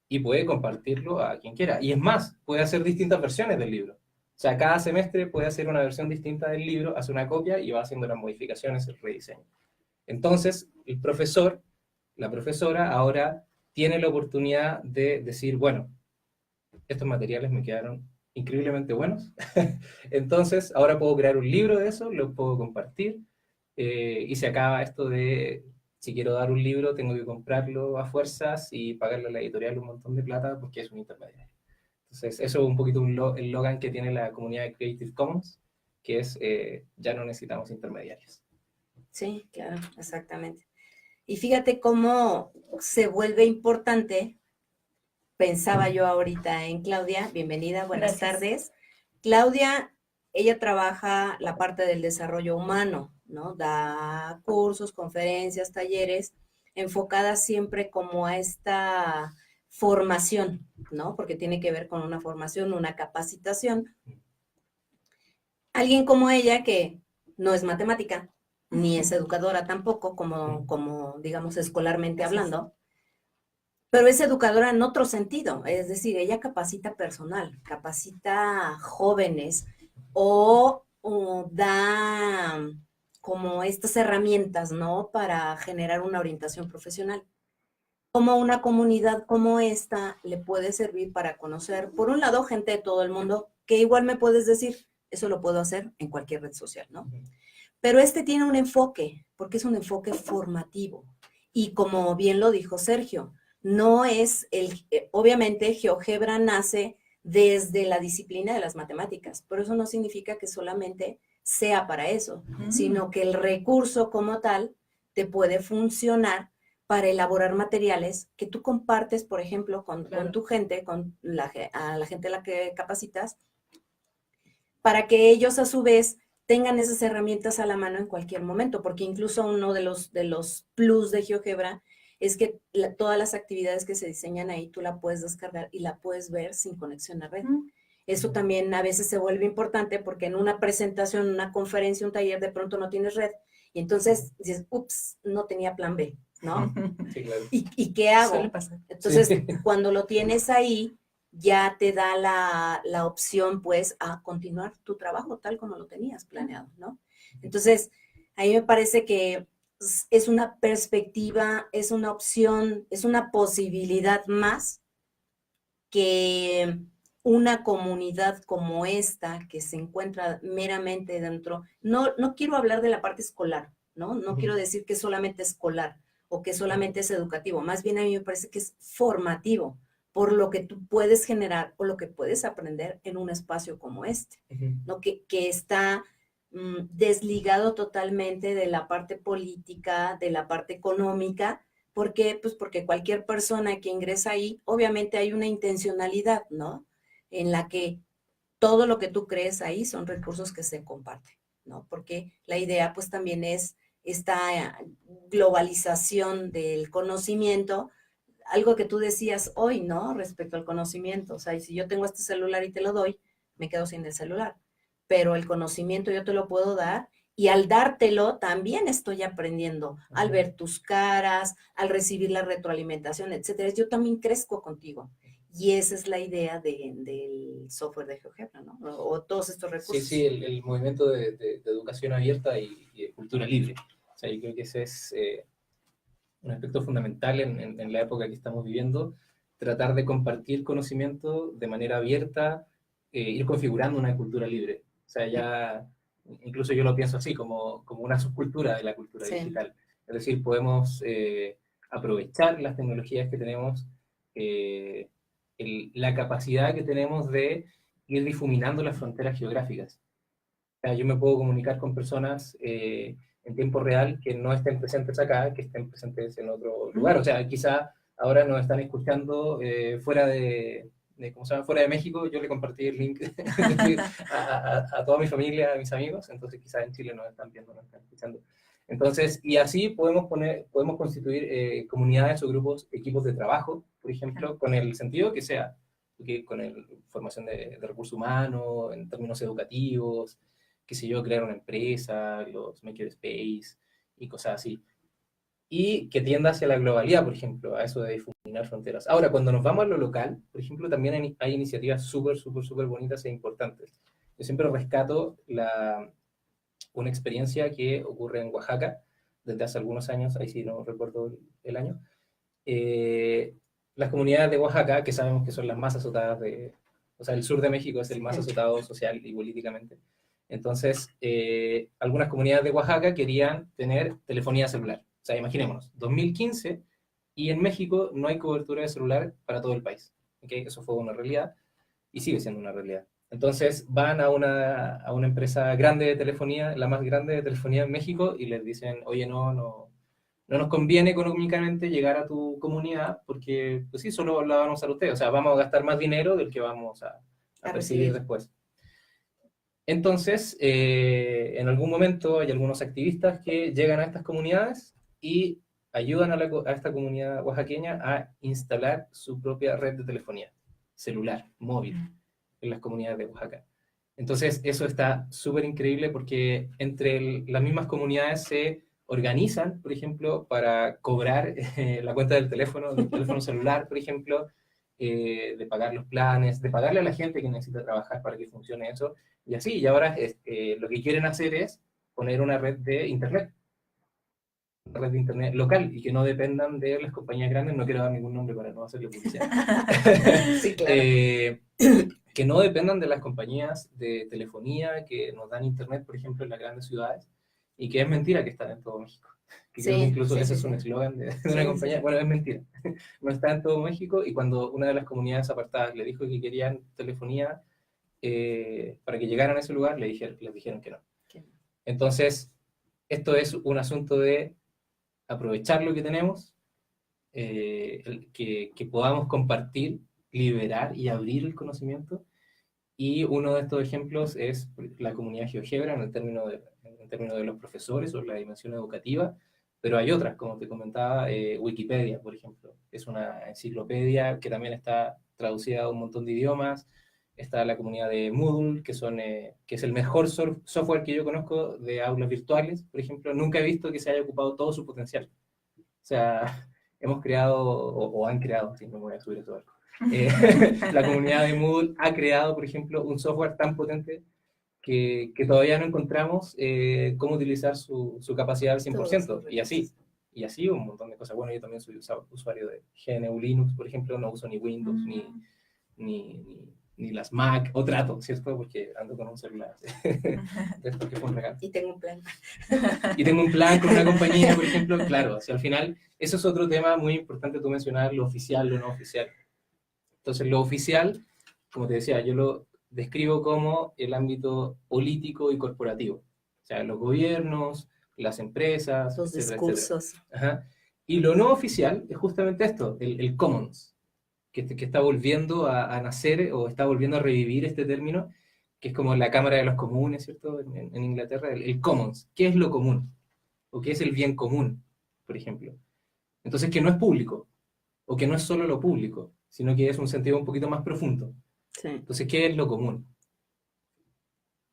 y puede compartirlo a quien quiera. Y es más, puede hacer distintas versiones del libro. O sea, cada semestre puede hacer una versión distinta del libro, hace una copia y va haciendo las modificaciones, el rediseño. Entonces, el profesor, la profesora, ahora tiene la oportunidad de decir, bueno, estos materiales me quedaron increíblemente buenos, entonces ahora puedo crear un libro de eso, lo puedo compartir, y se acaba esto de, si quiero dar un libro, tengo que comprarlo a fuerzas y pagarle a la editorial un montón de plata porque es un intermediario. Entonces, eso es un poquito el logan que tiene la comunidad de Creative Commons, que es, ya no necesitamos intermediarios. Sí, claro, exactamente. Y fíjate cómo se vuelve importante. Pensaba yo ahorita en Claudia, bienvenida, buenas tardes. Claudia, ella trabaja la parte del desarrollo humano, ¿no? Da cursos, conferencias, talleres, enfocadas siempre como a esta formación, ¿no? Porque tiene que ver con una formación, una capacitación. Alguien como ella que no es matemática, ni es educadora tampoco, como digamos, escolarmente hablando, pero es educadora en otro sentido, es decir, ella capacita personal, capacita jóvenes o da como estas herramientas, ¿no? Para generar una orientación profesional. Como una comunidad como esta le puede servir para conocer, por un lado, gente de todo el mundo, que igual me puedes decir, eso lo puedo hacer en cualquier red social, ¿no? Pero este tiene un enfoque, porque es un enfoque formativo. Y como bien lo dijo Sergio, no es obviamente GeoGebra nace desde la disciplina de las matemáticas, pero eso no significa que solamente sea para eso, sino que el recurso como tal te puede funcionar para elaborar materiales que tú compartes, por ejemplo, con tu gente, a la gente a la que capacitas, para que ellos a su vez tengan esas herramientas a la mano en cualquier momento, porque incluso uno de los plus de GeoGebra es que todas las actividades que se diseñan ahí tú la puedes descargar y la puedes ver sin conexión a red. Eso también a veces se vuelve importante porque en una presentación, una conferencia, un taller, de pronto no tienes red y entonces dices, ups, no tenía plan B, ¿no? Sí, claro. ¿Y qué hago? Suele pasar. Entonces, cuando lo tienes ahí, ya te da la opción, pues, a continuar tu trabajo tal como lo tenías planeado, ¿no? Entonces, a mí me parece que es una perspectiva, es una opción, es una posibilidad más que una comunidad como esta, que se encuentra meramente dentro, no quiero hablar de la parte escolar, ¿no? No quiero decir que solamente escolar o que solamente es educativo, más bien a mí me parece que es formativo, por lo que tú puedes generar o lo que puedes aprender en un espacio como este, ¿no? Que está desligado totalmente de la parte política, de la parte económica. ¿Por qué? Pues porque cualquier persona que ingresa ahí, obviamente hay una intencionalidad, ¿no? En la que todo lo que tú crees ahí son recursos que se comparten, ¿no? Porque la idea pues también es esta globalización del conocimiento, algo que tú decías hoy, ¿no? Respecto al conocimiento, o sea, si yo tengo este celular y te lo doy, me quedo sin el celular, pero el conocimiento yo te lo puedo dar y al dártelo también estoy aprendiendo, al ver tus caras, al recibir la retroalimentación, etcétera. Yo también crezco contigo. Y esa es la idea del software de GeoGebra, ¿no? O todos estos recursos. Sí, el movimiento de educación abierta y de cultura libre. O sea, yo creo que ese es un aspecto fundamental en la época que estamos viviendo, tratar de compartir conocimiento de manera abierta, ir configurando una cultura libre. O sea, ya, incluso yo lo pienso así, como una subcultura de la cultura digital. Es decir, podemos aprovechar las tecnologías que tenemos, la capacidad que tenemos de ir difuminando las fronteras geográficas. O sea, yo me puedo comunicar con personas en tiempo real que no estén presentes acá, que estén presentes en otro lugar. O sea, quizá ahora nos están escuchando fuera ¿cómo se llama? Fuera de México. Yo le compartí el link a toda mi familia, a mis amigos, entonces quizá en Chile nos están viendo, nos están escuchando. Entonces, y así podemos constituir comunidades o grupos, equipos de trabajo, por ejemplo, con el sentido que sea, con formación de recursos humanos, en términos educativos, qué sé yo, crear una empresa, los makerspace y cosas así. Y que tienda hacia la globalidad, por ejemplo, a eso de difuminar fronteras. Ahora, cuando nos vamos a lo local, por ejemplo, también hay iniciativas súper bonitas e importantes. Yo siempre rescato una experiencia que ocurre en Oaxaca desde hace algunos años, ahí sí no recuerdo el año. Las comunidades de Oaxaca, que sabemos que son las más azotadas o sea, el sur de México es el más azotado social y políticamente. Entonces, algunas comunidades de Oaxaca querían tener telefonía celular. O sea, imaginémonos, 2015 y en México no hay cobertura de celular para todo el país. ¿Okay? Eso fue una realidad y sigue siendo una realidad. Entonces van a una empresa grande de telefonía, la más grande de telefonía en México, y les dicen, oye, no nos conviene económicamente llegar a tu comunidad porque, pues sí, solo la van a usar ustedes. O sea, vamos a gastar más dinero del que vamos a recibir después. Entonces, en algún momento hay algunos activistas que llegan a estas comunidades y ayudan a esta comunidad oaxaqueña a instalar su propia red de telefonía celular, móvil, en las comunidades de Oaxaca. Entonces, eso está súper increíble porque entre las mismas comunidades se organizan, por ejemplo, para cobrar la cuenta del teléfono celular, por ejemplo, de pagar los planes, de pagarle a la gente que necesita trabajar para que funcione eso, y así. Y ahora lo que quieren hacer es poner una red de internet local y que no dependan de las compañías grandes. No quiero dar ningún nombre para no hacerle publicidad. Sí, claro. Que no dependan de las compañías de telefonía que nos dan internet, por ejemplo, en las grandes ciudades, y que es mentira que están en todo México. Que Sí, creo que incluso sí, ese sí, es un sí. eslogan de Sí, una compañía. sí. Bueno, es mentira. No está en todo México, y cuando una de las comunidades apartadas le dijo que querían telefonía para que llegaran a ese lugar, les dijeron que no. Entonces, esto es un asunto de aprovechar lo que tenemos, que podamos compartir, liberar y abrir el conocimiento. Y uno de estos ejemplos es la comunidad GeoGebra en términos de los profesores o la dimensión educativa, pero hay otras, como te comentaba, Wikipedia, por ejemplo. Es una enciclopedia que también está traducida a un montón de idiomas. Está la comunidad de Moodle, que es el mejor software que yo conozco de aulas virtuales, por ejemplo. Nunca he visto que se haya ocupado todo su potencial. O sea, hemos creado, o han creado, si no me voy a subir a todo algo. La comunidad de Moodle ha creado, por ejemplo, un software tan potente que todavía no encontramos cómo utilizar su capacidad al 100%, y así un montón de cosas. Bueno, yo también soy usuario de GNU Linux, por ejemplo, no uso ni Windows, ni las Mac, o trato, ¿cierto? Porque ando con un celular. Esto que fue un regalo. Y tengo un plan. Y tengo un plan con una compañía, por ejemplo, claro, si al final, eso es otro tema muy importante tú mencionar, lo oficial, lo no oficial. Entonces, lo oficial, como te decía, yo lo describo como el ámbito político y corporativo. O sea, los gobiernos, las empresas, Los etcétera, discursos. etcétera. Ajá. Y lo no oficial es justamente esto, el commons, que está volviendo a nacer, o está volviendo a revivir este término, que es como la Cámara de los Comunes, ¿cierto? En Inglaterra, el commons. ¿Qué es lo común? ¿O qué es el bien común, por ejemplo? Entonces, que no es público, o que no es solo lo público, sino que es un sentido un poquito más profundo. Sí. Entonces, ¿qué es lo común?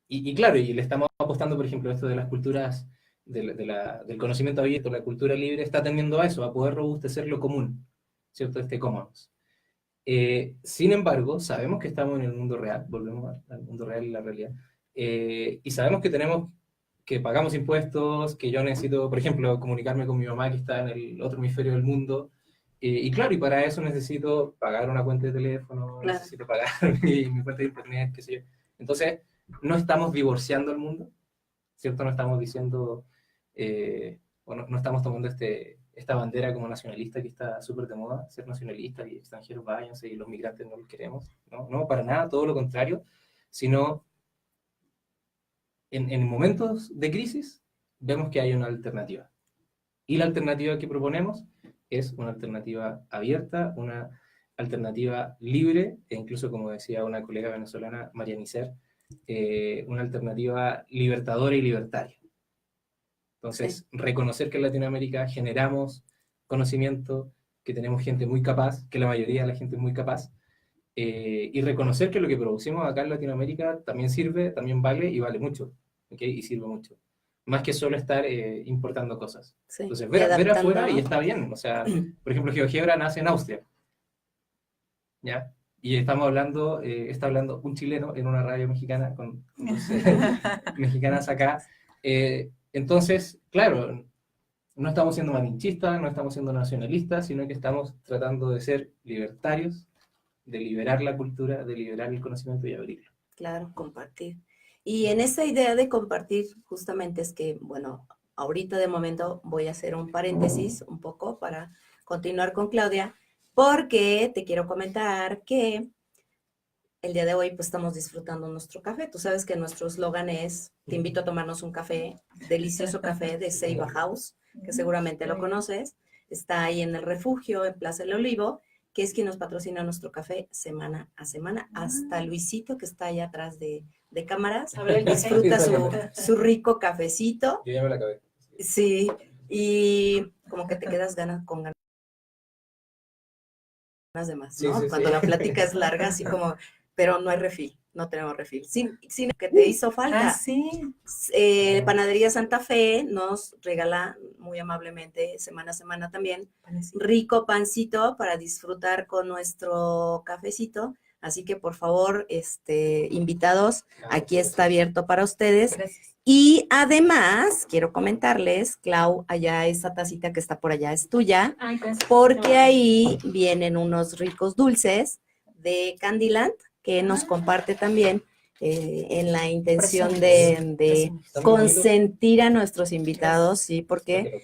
Y claro, y le estamos apostando, por ejemplo, esto de las culturas, del conocimiento abierto, la cultura libre, está tendiendo a eso, a poder robustecer lo común, ¿cierto? Este commons. Sin embargo, sabemos que estamos en el mundo real, volvemos al mundo real y la realidad, y sabemos que pagamos impuestos, que yo necesito, por ejemplo, comunicarme con mi mamá que está en el otro hemisferio del mundo, y claro, y para eso necesito pagar una cuenta de teléfono, Claro. necesito pagar mi cuenta de internet, qué sé yo. Entonces, no estamos divorciando el mundo, ¿cierto? No estamos diciendo, bueno, no estamos tomando esta bandera como nacionalista que está súper de moda, ser nacionalista y extranjeros váyanse y los migrantes no los queremos, ¿no? No, para nada, todo lo contrario, sino en momentos de crisis vemos que hay una alternativa. Y la alternativa que proponemos es una alternativa abierta, una alternativa libre, e incluso, como decía una colega venezolana, María Miser, una alternativa libertadora y libertaria. Entonces, reconocer que en Latinoamérica generamos conocimiento, que tenemos gente muy capaz, que la mayoría de la gente es muy capaz, y reconocer que lo que producimos acá en Latinoamérica también sirve, también vale y vale mucho, ¿okay? Y sirve mucho. Más que solo estar importando cosas. Sí. Entonces, ver afuera, ¿no? Y está bien. O sea, por ejemplo, GeoGebra nace en Austria, ¿ya? Y está hablando un chileno en una radio mexicana con mexicanas acá. Entonces, claro, no estamos siendo malinchistas, no estamos siendo nacionalistas, sino que estamos tratando de ser libertarios, de liberar la cultura, de liberar el conocimiento y abrirlo. Claro, compartir. Y en esa idea de compartir, justamente es que, bueno, ahorita de momento voy a hacer un paréntesis un poco para continuar con Claudia, porque te quiero comentar que el día de hoy pues estamos disfrutando nuestro café. Tú sabes que nuestro eslogan es, te invito a tomarnos un café, delicioso café de Ceiba House, que seguramente lo conoces. Está ahí en el refugio, en Plaza del Olivo, que es quien nos patrocina nuestro café semana a semana. Hasta Luisito, que está allá atrás de cámaras, disfruta su rico cafecito. Yo ya me la acabé. Sí, y como que te quedas con ganas de más, ¿no? Sí, Cuando la plática es larga, así como, pero no hay refil. no tenemos refil. Sí, sino que te hizo falta. Sí. Panadería Santa Fe nos regala muy amablemente, semana a semana también, Panecito. rico pancito para disfrutar con nuestro cafecito. Así que, por favor, invitados, aquí está abierto para ustedes. Gracias. Y además, quiero comentarles, Clau, allá esa tacita que está por allá es tuya, Ay, gracias. porque ahí vienen unos ricos dulces de Candyland que nos comparte también en la intención de consentir a nuestros invitados, sí, porque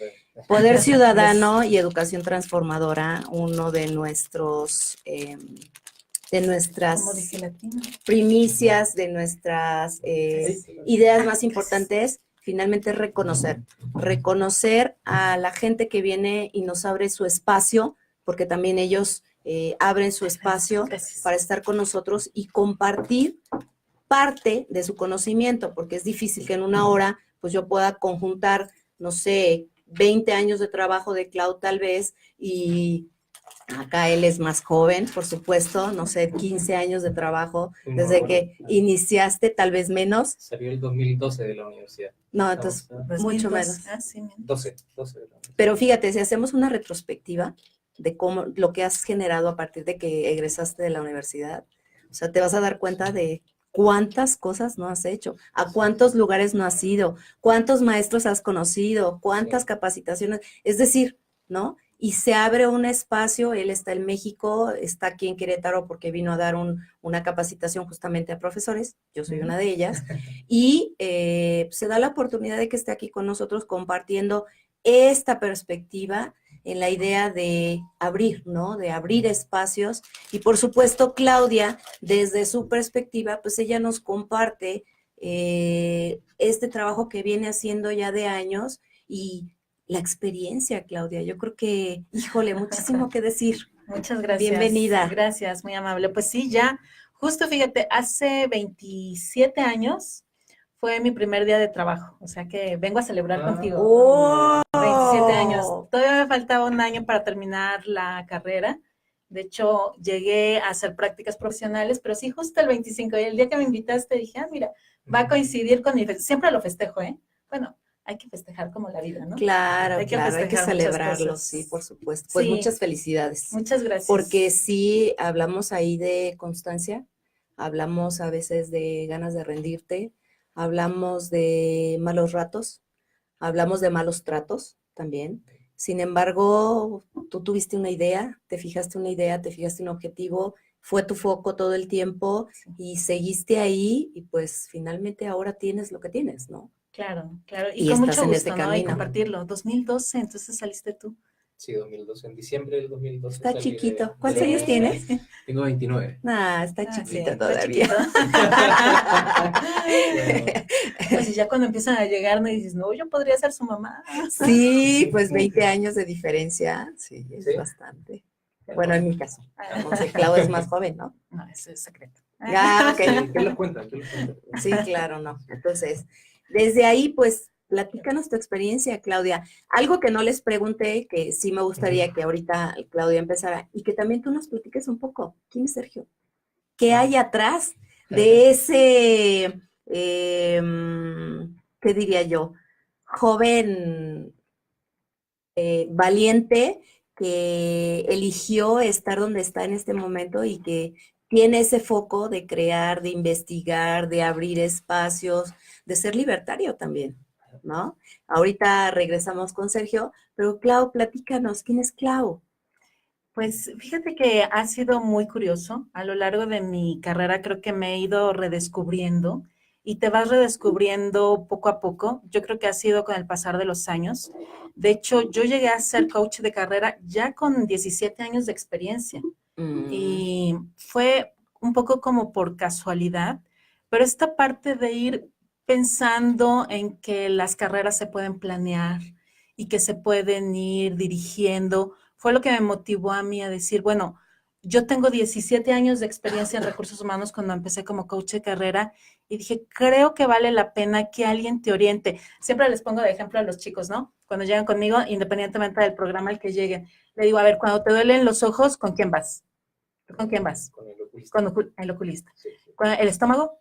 Poder Ciudadano y Educación Transformadora, uno de nuestros de nuestras primicias, de nuestras ideas más importantes, finalmente es reconocer a la gente que viene y nos abre su espacio, porque también ellos abren su espacio para estar con nosotros y compartir parte de su conocimiento, porque es difícil que en una hora pues yo pueda conjuntar, no sé, 20 años de trabajo de Clau tal vez, y acá él es más joven, por supuesto, no sé, 15 años de trabajo, desde que iniciaste, tal vez menos. Salió el 2012 de la universidad. No, entonces, mucho menos. 12 de la universidad. Pero fíjate, si hacemos una retrospectiva de cómo, lo que has generado a partir de que egresaste de la universidad, o sea, te vas a dar cuenta de cuántas cosas no has hecho, a cuántos lugares no has ido, cuántos maestros has conocido, cuántas capacitaciones, es decir, ¿no? Y se abre un espacio, él está en México, está aquí en Querétaro porque vino a dar una capacitación justamente a profesores, yo soy una de ellas, y se da la oportunidad de que esté aquí con nosotros compartiendo esta perspectiva en la idea de abrir, ¿no? De abrir espacios. Y por supuesto, Claudia, desde su perspectiva, pues ella nos comparte este trabajo que viene haciendo ya de años y la experiencia, Claudia. Yo creo que, híjole, muchísimo que decir. Muchas gracias. Bienvenida. Gracias, muy amable. Pues sí, ya, justo fíjate, hace 27 años fue mi primer día de trabajo, o sea que vengo a celebrar contigo. ¡Oh! 27 años. Todavía me faltaba un año para terminar la carrera. De hecho, llegué a hacer prácticas profesionales, pero sí, justo el 25. Y el día que me invitaste dije, mira, va a coincidir con mi festejo. Siempre lo festejo, ¿eh? Bueno, hay que festejar como la vida, ¿no? Claro, hay que celebrarlo, sí, por supuesto. Pues sí, muchas felicidades. Muchas gracias. Porque sí, hablamos ahí de constancia, hablamos a veces de ganas de rendirte, hablamos de malos ratos, hablamos de malos tratos también. Sin embargo, tú tuviste una idea, te fijaste un objetivo, fue tu foco todo el tiempo y seguiste ahí y pues finalmente ahora tienes lo que tienes, ¿no? Claro, claro. Y con mucho gusto, ¿no? Y compartirlo. 2012, entonces saliste tú. Sí, 2012, en diciembre del 2012. Está chiquito. ¿Cuántos años tienes? Tengo 29. Está chiquito sí, todavía. Está chiquito. Pues ya cuando empiezan a llegar me dices, no, yo podría ser su mamá. Sí, pues 20 años de diferencia, sí, es bastante. Bueno, en mi caso. Clau es más joven, ¿no? No, eso es secreto. Ok. ¿Qué lo cuenta? Sí, claro, no. Entonces, desde ahí, pues, platícanos tu experiencia, Claudia. Algo que no les pregunté, que sí me gustaría que ahorita Claudia empezara, y que también tú nos platiques un poco. ¿Quién es Sergio? ¿Qué hay atrás de ese, qué diría yo, joven valiente que eligió estar donde está en este momento y que tiene ese foco de crear, de investigar, de abrir espacios, de ser libertario también, ¿no? Ahorita regresamos con Sergio, pero Clau, platícanos, ¿quién es Clau? Pues fíjate que ha sido muy curioso. A lo largo de mi carrera creo que me he ido redescubriendo y te vas redescubriendo poco a poco. Yo creo que ha sido con el pasar de los años. De hecho, yo llegué a ser coach de carrera ya con 17 años de experiencia. Y fue un poco como por casualidad, pero esta parte de ir pensando en que las carreras se pueden planear y que se pueden ir dirigiendo, fue lo que me motivó a mí a decir, bueno, yo tengo 17 años de experiencia en recursos humanos cuando empecé como coach de carrera y dije, creo que vale la pena que alguien te oriente. Siempre les pongo de ejemplo a los chicos, ¿no? Cuando llegan conmigo, independientemente del programa al que lleguen, le digo, a ver, cuando te duelen los ojos, ¿con quién vas? ¿Con quién vas? Con el oculista. El oculista. Sí, sí. ¿El estómago?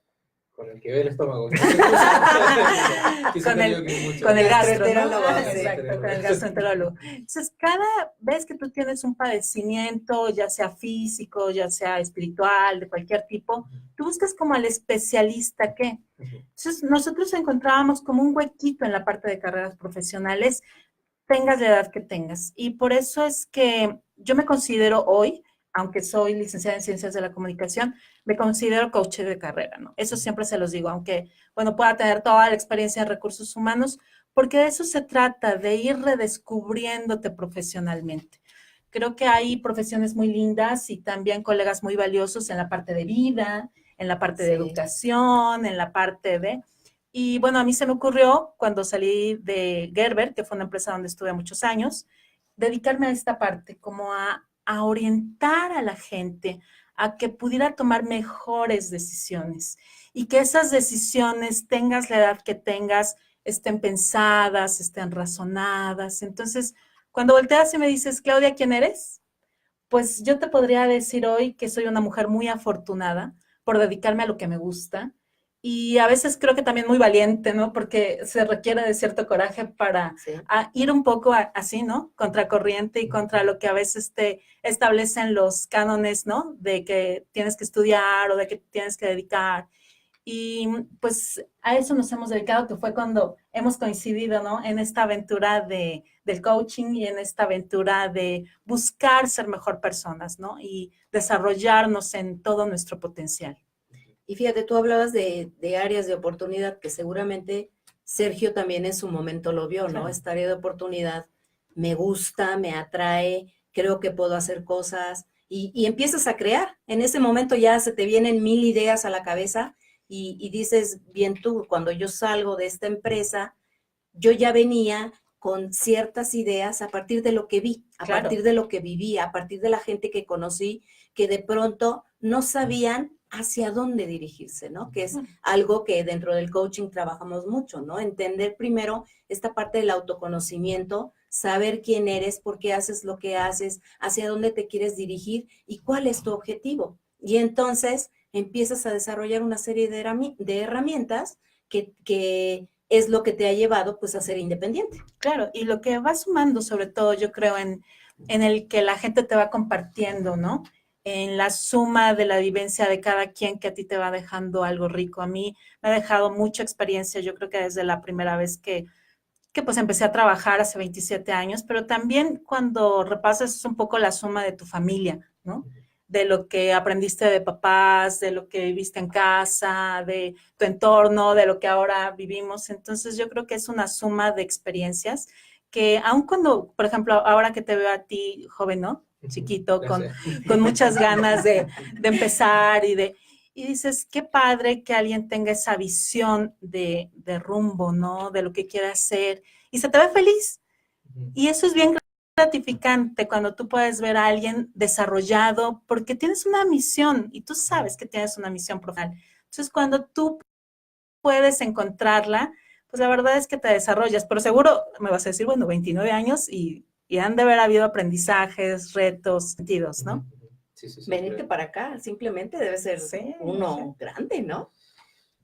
Con el que ve el estómago. Con el gastro, gastroenterólogo, ¿no? sí. Exacto, con el gastroenterólogo. Entonces, cada vez que tú tienes un padecimiento, ya sea físico, ya sea espiritual, de cualquier tipo, tú buscas como al especialista que. Entonces, nosotros encontrábamos como un huequito en la parte de carreras profesionales, tengas la edad que tengas. Y por eso es que yo me considero hoy, aunque soy licenciada en Ciencias de la Comunicación, me considero coach de carrera, ¿no? Eso siempre se los digo, aunque, bueno, pueda tener toda la experiencia en recursos humanos, porque de eso se trata, de ir redescubriéndote profesionalmente. Creo que hay profesiones muy lindas y también colegas muy valiosos en la parte de vida, en la parte de educación, en la parte de... Y bueno, a mí se me ocurrió cuando salí de Gerber, que fue una empresa donde estuve muchos años, dedicarme a esta parte, como a orientar a la gente a que pudiera tomar mejores decisiones y que esas decisiones, tengas la edad que tengas, estén pensadas, estén razonadas. Entonces, cuando volteas y me dices, Claudia, ¿quién eres? Pues yo te podría decir hoy que soy una mujer muy afortunada por dedicarme a lo que me gusta y a veces creo que también muy valiente, ¿no? Porque se requiere de cierto coraje para ir un poco así, ¿no? Contracorriente y contra lo que a veces te establecen los cánones, ¿no? De que tienes que estudiar o de que tienes que dedicar. Y pues a eso nos hemos dedicado, que fue cuando hemos coincidido, ¿no? En esta aventura del coaching y en esta aventura de buscar ser mejor personas, ¿no? Y desarrollarnos en todo nuestro potencial. Y fíjate, tú hablabas de áreas de oportunidad que seguramente Sergio también en su momento lo vio, ¿no? Claro. Esta área de oportunidad me gusta, me atrae, creo que puedo hacer cosas y empiezas a crear. En ese momento ya se te vienen 1000 ideas a la cabeza y dices, bien tú, cuando yo salgo de esta empresa, yo ya venía con ciertas ideas a partir de lo que vi, a partir de lo que viví, a partir de la gente que conocí, que de pronto no sabían hacia dónde dirigirse, ¿no? Que es algo que dentro del coaching trabajamos mucho, ¿no? Entender primero esta parte del autoconocimiento, saber quién eres, por qué haces lo que haces, hacia dónde te quieres dirigir y cuál es tu objetivo. Y entonces empiezas a desarrollar una serie de herramientas que es lo que te ha llevado pues a ser independiente. Claro, y lo que va sumando sobre todo yo creo en el que la gente te va compartiendo, ¿no? En la suma de la vivencia de cada quien que a ti te va dejando algo rico. A mí me ha dejado mucha experiencia, yo creo que desde la primera vez que pues empecé a trabajar hace 27 años, pero también cuando repasas un poco la suma de tu familia, ¿no? De lo que aprendiste de papás, de lo que viviste en casa, de tu entorno, de lo que ahora vivimos. Entonces yo creo que es una suma de experiencias que aun cuando, por ejemplo, ahora que te veo a ti joven, ¿no? Chiquito, con muchas ganas de empezar y dices, qué padre que alguien tenga esa visión de rumbo, ¿no? De lo que quiere hacer y se te ve feliz. Y eso es bien gratificante cuando tú puedes ver a alguien desarrollado porque tienes una misión y tú sabes que tienes una misión profesional. Entonces, cuando tú puedes encontrarla, pues la verdad es que te desarrollas. Pero seguro me vas a decir, bueno, 29 años y han de haber habido aprendizajes, retos, sentidos, ¿no? Sí, venirte para acá, simplemente debe ser uno grande, ¿no?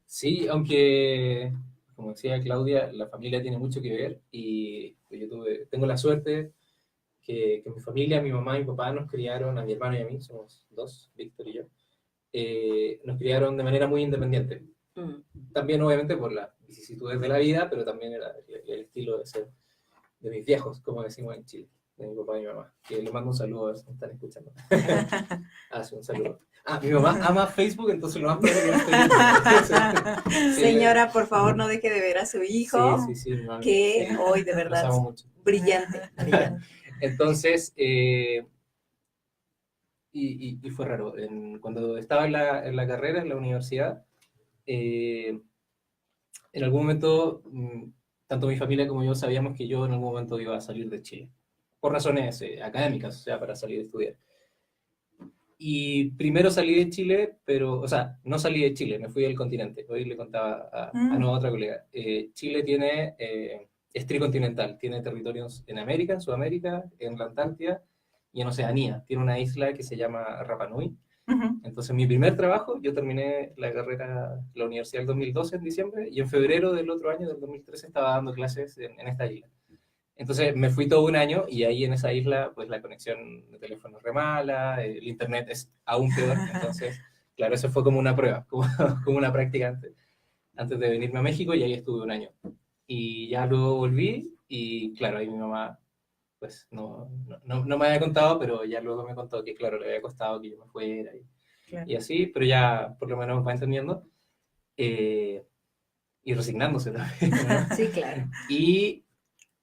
Sí, aunque, como decía Claudia, la familia tiene mucho que ver y yo tengo la suerte que mi familia, mi mamá y mi papá nos criaron, a mi hermano y a mí, somos dos, Víctor y yo, nos criaron de manera muy independiente. También obviamente por las vicisitudes de la vida, pero también el estilo de ser de mis viejos, como decimos en Chile, de mi papá y mi mamá, que le mando un saludo a ver si me están escuchando. Sí, un saludo. Mi mamá ama Facebook, entonces lo más probable que estoy... Señora, por favor, no deje de ver a su hijo, que hoy de verdad brillante. Entonces, y fue raro. Cuando estaba en la carrera, en la universidad, en algún momento, tanto mi familia como yo sabíamos que yo en algún momento iba a salir de Chile, por razones académicas, o sea, para salir a estudiar. Y primero salí de Chile, pero, o sea, no salí de Chile, me fui del continente. Hoy le contaba a otra colega. Chile es tricontinental, tiene territorios en América, en Sudamérica, en la Antártida y en Oceanía. Tiene una isla que se llama Rapa Nui, Entonces, mi primer trabajo, yo terminé la carrera, la universidad el 2012 en diciembre, y en febrero del otro año, del 2013, estaba dando clases en esta isla. Entonces me fui todo un año y ahí en esa isla, pues la conexión de teléfono es re mala, el internet es aún peor. Entonces, claro, eso fue como una prueba, como una práctica antes de venirme a México, y ahí estuve un año. Y ya luego volví y claro, ahí mi mamá pues no me había contado, pero ya luego me contó que claro, le había costado que yo me fuera y así, pero ya por lo menos va entendiendo y resignándose también, ¿no? Sí, claro.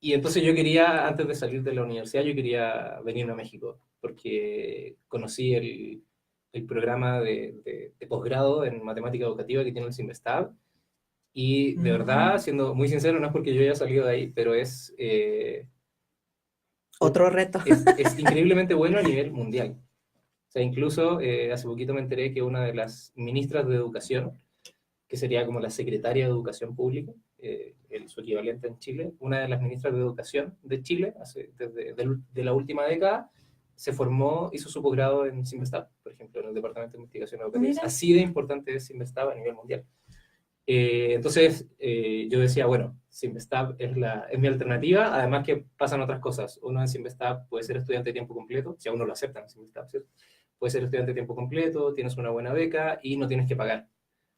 Y entonces yo quería, antes de salir de la universidad, yo quería venirme a México, porque conocí el programa de posgrado en matemática educativa que tiene el CIMBESTAB, y de verdad, siendo muy sincero, no es porque yo haya salido de ahí, pero es... otro reto. Es increíblemente bueno a nivel mundial. O sea, incluso hace poquito me enteré que una de las ministras de Educación, que sería como la secretaria de Educación Pública, su equivalente en Chile, una de las ministras de Educación de Chile, de la última década, se formó, hizo su posgrado en CIMBESTAB, por ejemplo, en el Departamento de Investigación Educativa. Así de importante es CIMBESTAB a nivel mundial. Entonces, yo decía, bueno, CIMBESTAB es mi alternativa, además que pasan otras cosas. Uno en CIMBESTAB puede ser estudiante de tiempo completo, si a uno lo aceptan en CIMBESTAB, ¿cierto? Puede ser estudiante de tiempo completo, tienes una buena beca y no tienes que pagar.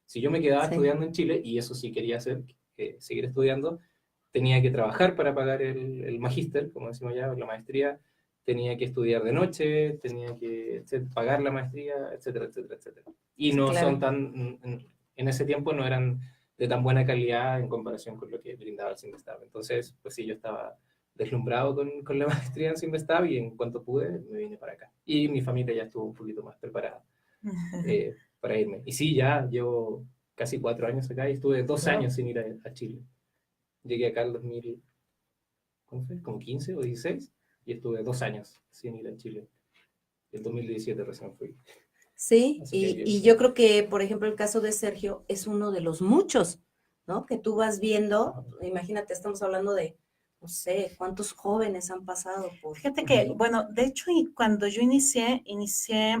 Si yo me quedaba estudiando en Chile, y eso sí quería hacer, seguir estudiando, tenía que trabajar para pagar el magíster, como decimos ya, la maestría, tenía que estudiar de noche, tenía que pagar la maestría, etcétera, etcétera, etcétera. Y no son tan, en ese tiempo no eran de tan buena calidad en comparación con lo que brindaba el CIMBESTAB. Entonces, pues sí, yo estaba deslumbrado con la maestría en CIMBESTAB, y en cuanto pude, me vine para acá. Y mi familia ya estuvo un poquito más preparada para irme. Y sí, ya llevo casi 4 años acá, y estuve 2 años sin ir a Chile. Llegué acá en 2000, ¿cómo fue? Como 15 o 16, y estuve 2 años sin ir a Chile. En 2017 recién fui. Sí, y yo creo que, por ejemplo, el caso de Sergio es uno de los muchos, ¿no? Que tú vas viendo, imagínate, estamos hablando de, no sé, cuántos jóvenes han pasado por... Fíjate que, bueno, de hecho, cuando yo inicié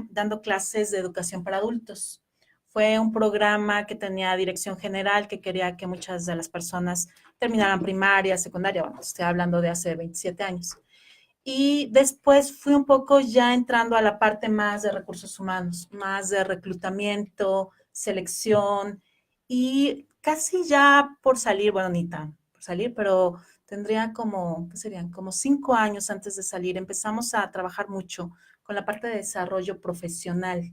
dando clases de educación para adultos. Fue un programa que tenía dirección general, que quería que muchas de las personas terminaran primaria, secundaria, bueno, estoy hablando de hace 27 años. Y después fui un poco ya entrando a la parte más de recursos humanos, más de reclutamiento, selección, y casi ya por salir, bueno, ni tan por salir, pero tendría como, ¿qué serían? Como 5 años antes de salir, empezamos a trabajar mucho con la parte de desarrollo profesional.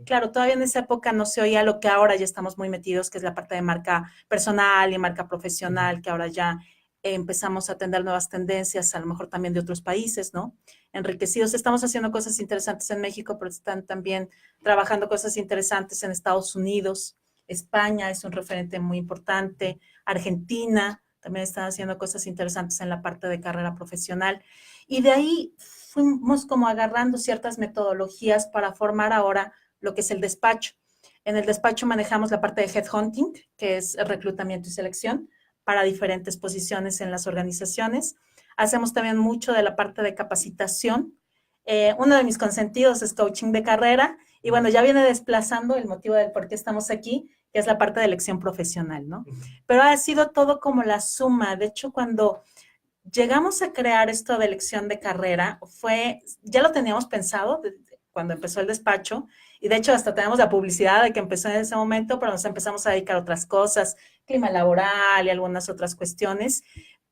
Claro, todavía en esa época no se oía lo que ahora ya estamos muy metidos, que es la parte de marca personal y marca profesional, que ahora ya empezamos a atender nuevas tendencias, a lo mejor también de otros países, ¿no? Enriquecidos. Estamos haciendo cosas interesantes en México, pero están también trabajando cosas interesantes en Estados Unidos. España es un referente muy importante. Argentina también están haciendo cosas interesantes en la parte de carrera profesional. Y de ahí fuimos como agarrando ciertas metodologías para formar ahora lo que es el despacho. En el despacho manejamos la parte de headhunting, que es reclutamiento y selección para diferentes posiciones en las organizaciones. Hacemos también mucho de la parte de capacitación. Uno de mis consentidos es coaching de carrera, y bueno, ya viene desplazando el motivo del por qué estamos aquí, que es la parte de elección profesional, ¿no? Pero ha sido todo como la suma. De hecho, cuando llegamos a crear esto de elección de carrera, ya lo teníamos pensado cuando empezó el despacho, y de hecho hasta tenemos la publicidad de que empezó en ese momento, pero nos empezamos a dedicar a otras cosas, clima laboral y algunas otras cuestiones.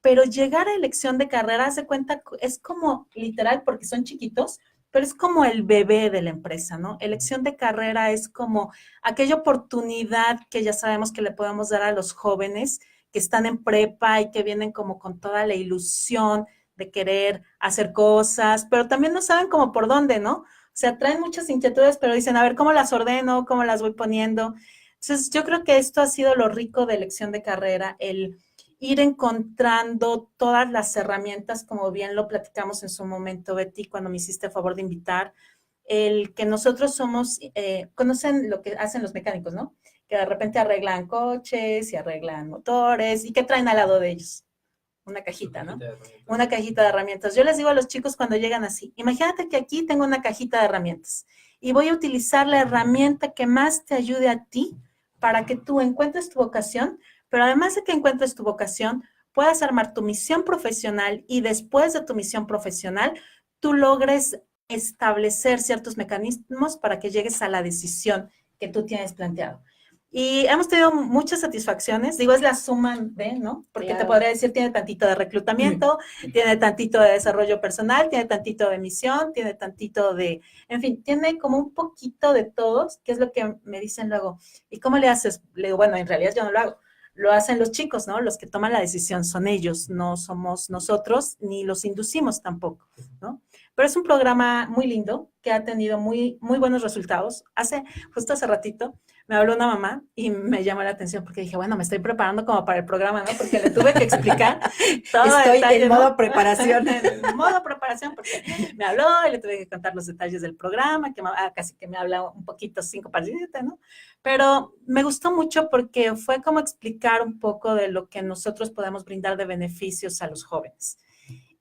Pero llegar a elección de carrera, se cuenta, es como literal, porque son chiquitos, pero es como el bebé de la empresa, ¿no? Elección de carrera es como aquella oportunidad que ya sabemos que le podemos dar a los jóvenes que están en prepa y que vienen como con toda la ilusión de querer hacer cosas, pero también no saben como por dónde, ¿no? O sea, traen muchas inquietudes, pero dicen, a ver, ¿cómo las ordeno? ¿Cómo las voy poniendo? Entonces, yo creo que esto ha sido lo rico de elección de carrera, el ir encontrando todas las herramientas, como bien lo platicamos en su momento, Betty, cuando me hiciste el favor de invitar, el que nosotros somos, conocen lo que hacen los mecánicos, ¿no? Que de repente arreglan coches y arreglan motores, ¿y qué traen al lado de ellos? Una cajita, ¿no? Una cajita de herramientas. Yo les digo a los chicos cuando llegan así, imagínate que aquí tengo una cajita de herramientas y voy a utilizar la herramienta que más te ayude a ti para que tú encuentres tu vocación, pero además de que encuentres tu vocación, puedas armar tu misión profesional y después de tu misión profesional, tú logres establecer ciertos mecanismos para que llegues a la decisión que tú tienes planteado. Y hemos tenido muchas satisfacciones, digo, es la suma de, ¿no? Porque claro, te podría decir, tiene tantito de reclutamiento, tiene tantito de desarrollo personal, tiene tantito de misión, tiene tantito de, en fin, tiene como un poquito de todos, que es lo que me dicen luego. ¿Y cómo le haces? Le digo, bueno, en realidad yo no lo hago. Lo hacen los chicos, ¿no? Los que toman la decisión son ellos, no somos nosotros, ni los inducimos tampoco, ¿no? Pero es un programa muy lindo, que ha tenido muy, muy buenos resultados. Justo hace ratito, me habló una mamá y me llamó la atención porque dije, bueno, me estoy preparando como para el programa, ¿no? Porque le tuve que explicar todo. Estoy detalle, en modo preparación. En modo preparación, porque me habló y le tuve que contar los detalles del programa, que casi que me habla un poquito 5 palitas, ¿no? Pero me gustó mucho porque fue como explicar un poco de lo que nosotros podemos brindar de beneficios a los jóvenes.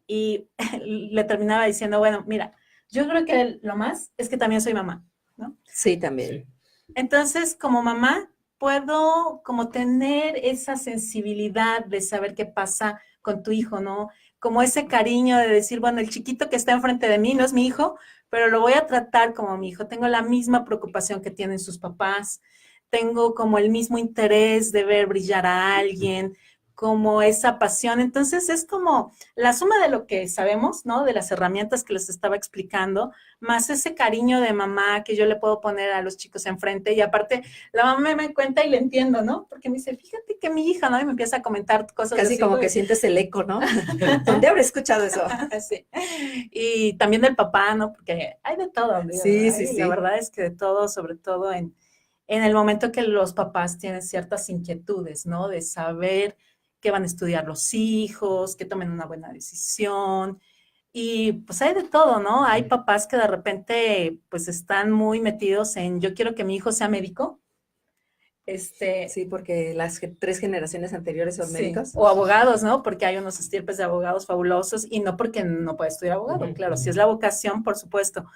Y le terminaba diciendo, bueno, mira, yo creo que lo más es que también soy mamá, ¿no? Sí, también. Sí. Entonces, como mamá, puedo como tener esa sensibilidad de saber qué pasa con tu hijo, ¿no? Como ese cariño de decir, bueno, el chiquito que está enfrente de mí no es mi hijo, pero lo voy a tratar como mi hijo. Tengo la misma preocupación que tienen sus papás, tengo como el mismo interés de ver brillar a alguien, como esa pasión. Entonces es como la suma de lo que sabemos, ¿no? De las herramientas que les estaba explicando, más ese cariño de mamá que yo le puedo poner a los chicos enfrente. Y aparte, la mamá me cuenta y le entiendo, ¿no? Porque me dice, fíjate que mi hija, ¿no? Y me empieza a comentar cosas casi así, como que sientes el eco, ¿no? ¿Dónde habré escuchado eso? Sí. Y también del papá, ¿no? Porque hay de todo. ¿No? Sí, sí, sí. La verdad es que de todo, sobre todo en el momento que los papás tienen ciertas inquietudes, ¿no? De saber que van a estudiar los hijos, que tomen una buena decisión. Y pues hay de todo, ¿no? Hay papás que de repente pues están muy metidos en yo quiero que mi hijo sea médico. Sí, porque las 3 generaciones anteriores son médicos. O abogados, ¿no? Porque hay unos estirpes de abogados fabulosos y no porque no puede estudiar abogado, claro, si es la vocación, por supuesto.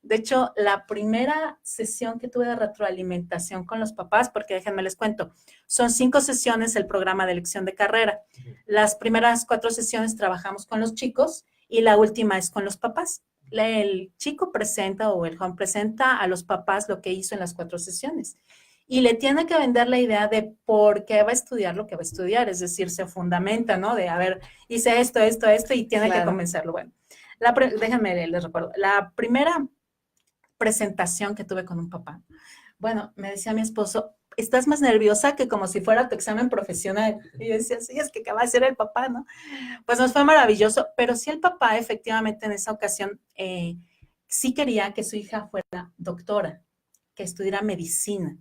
De hecho, la primera sesión que tuve de retroalimentación con los papás, porque déjenme les cuento, son 5 sesiones el programa de elección de carrera. Las primeras 4 sesiones trabajamos con los chicos y la última es con los papás. El chico presenta o el joven presenta a los papás lo que hizo en las 4 sesiones y le tiene que vender la idea de por qué va a estudiar lo que va a estudiar, es decir, se fundamenta, ¿no? De, a ver, hice esto y tiene que convencerlo. Bueno, déjenme, les recuerdo, la primera presentación que tuve con un papá. Bueno, me decía mi esposo, estás más nerviosa que como si fuera tu examen profesional. Y yo decía, sí, es que acaba de ser el papá, ¿no? Pues nos fue maravilloso, pero sí el papá efectivamente en esa ocasión sí quería que su hija fuera doctora, que estudiara medicina.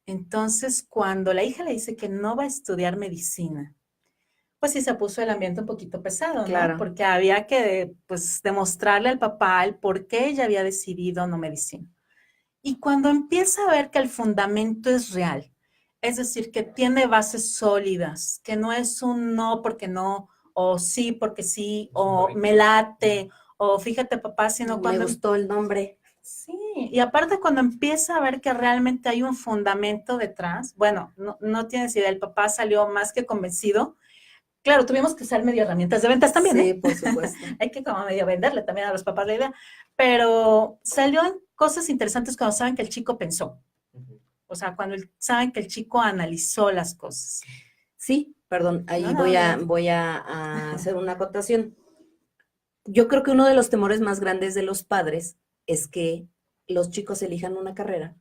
Entonces, cuando la hija le dice que no va a estudiar medicina, pues sí se puso el ambiente un poquito pesado, ¿no? Claro. Porque había que, pues, demostrarle al papá el por qué ella había decidido no medicina. Y cuando empieza a ver que el fundamento es real, es decir, que tiene bases sólidas, que no es un no porque no, o sí porque sí, o me late, o fíjate papá, sino cuando... Me gustó el nombre. Sí, y aparte cuando empieza a ver que realmente hay un fundamento detrás, bueno, no tienes idea, el papá salió más que convencido. Claro, tuvimos que usar medio herramientas de ventas también, sí, por supuesto. Hay que como medio venderle también a los papás la idea, pero salieron cosas interesantes cuando saben que el chico pensó. O sea, cuando saben que el chico analizó las cosas. Sí, perdón, ahí voy a hacer una acotación. Yo creo que uno de los temores más grandes de los padres es que los chicos elijan una carrera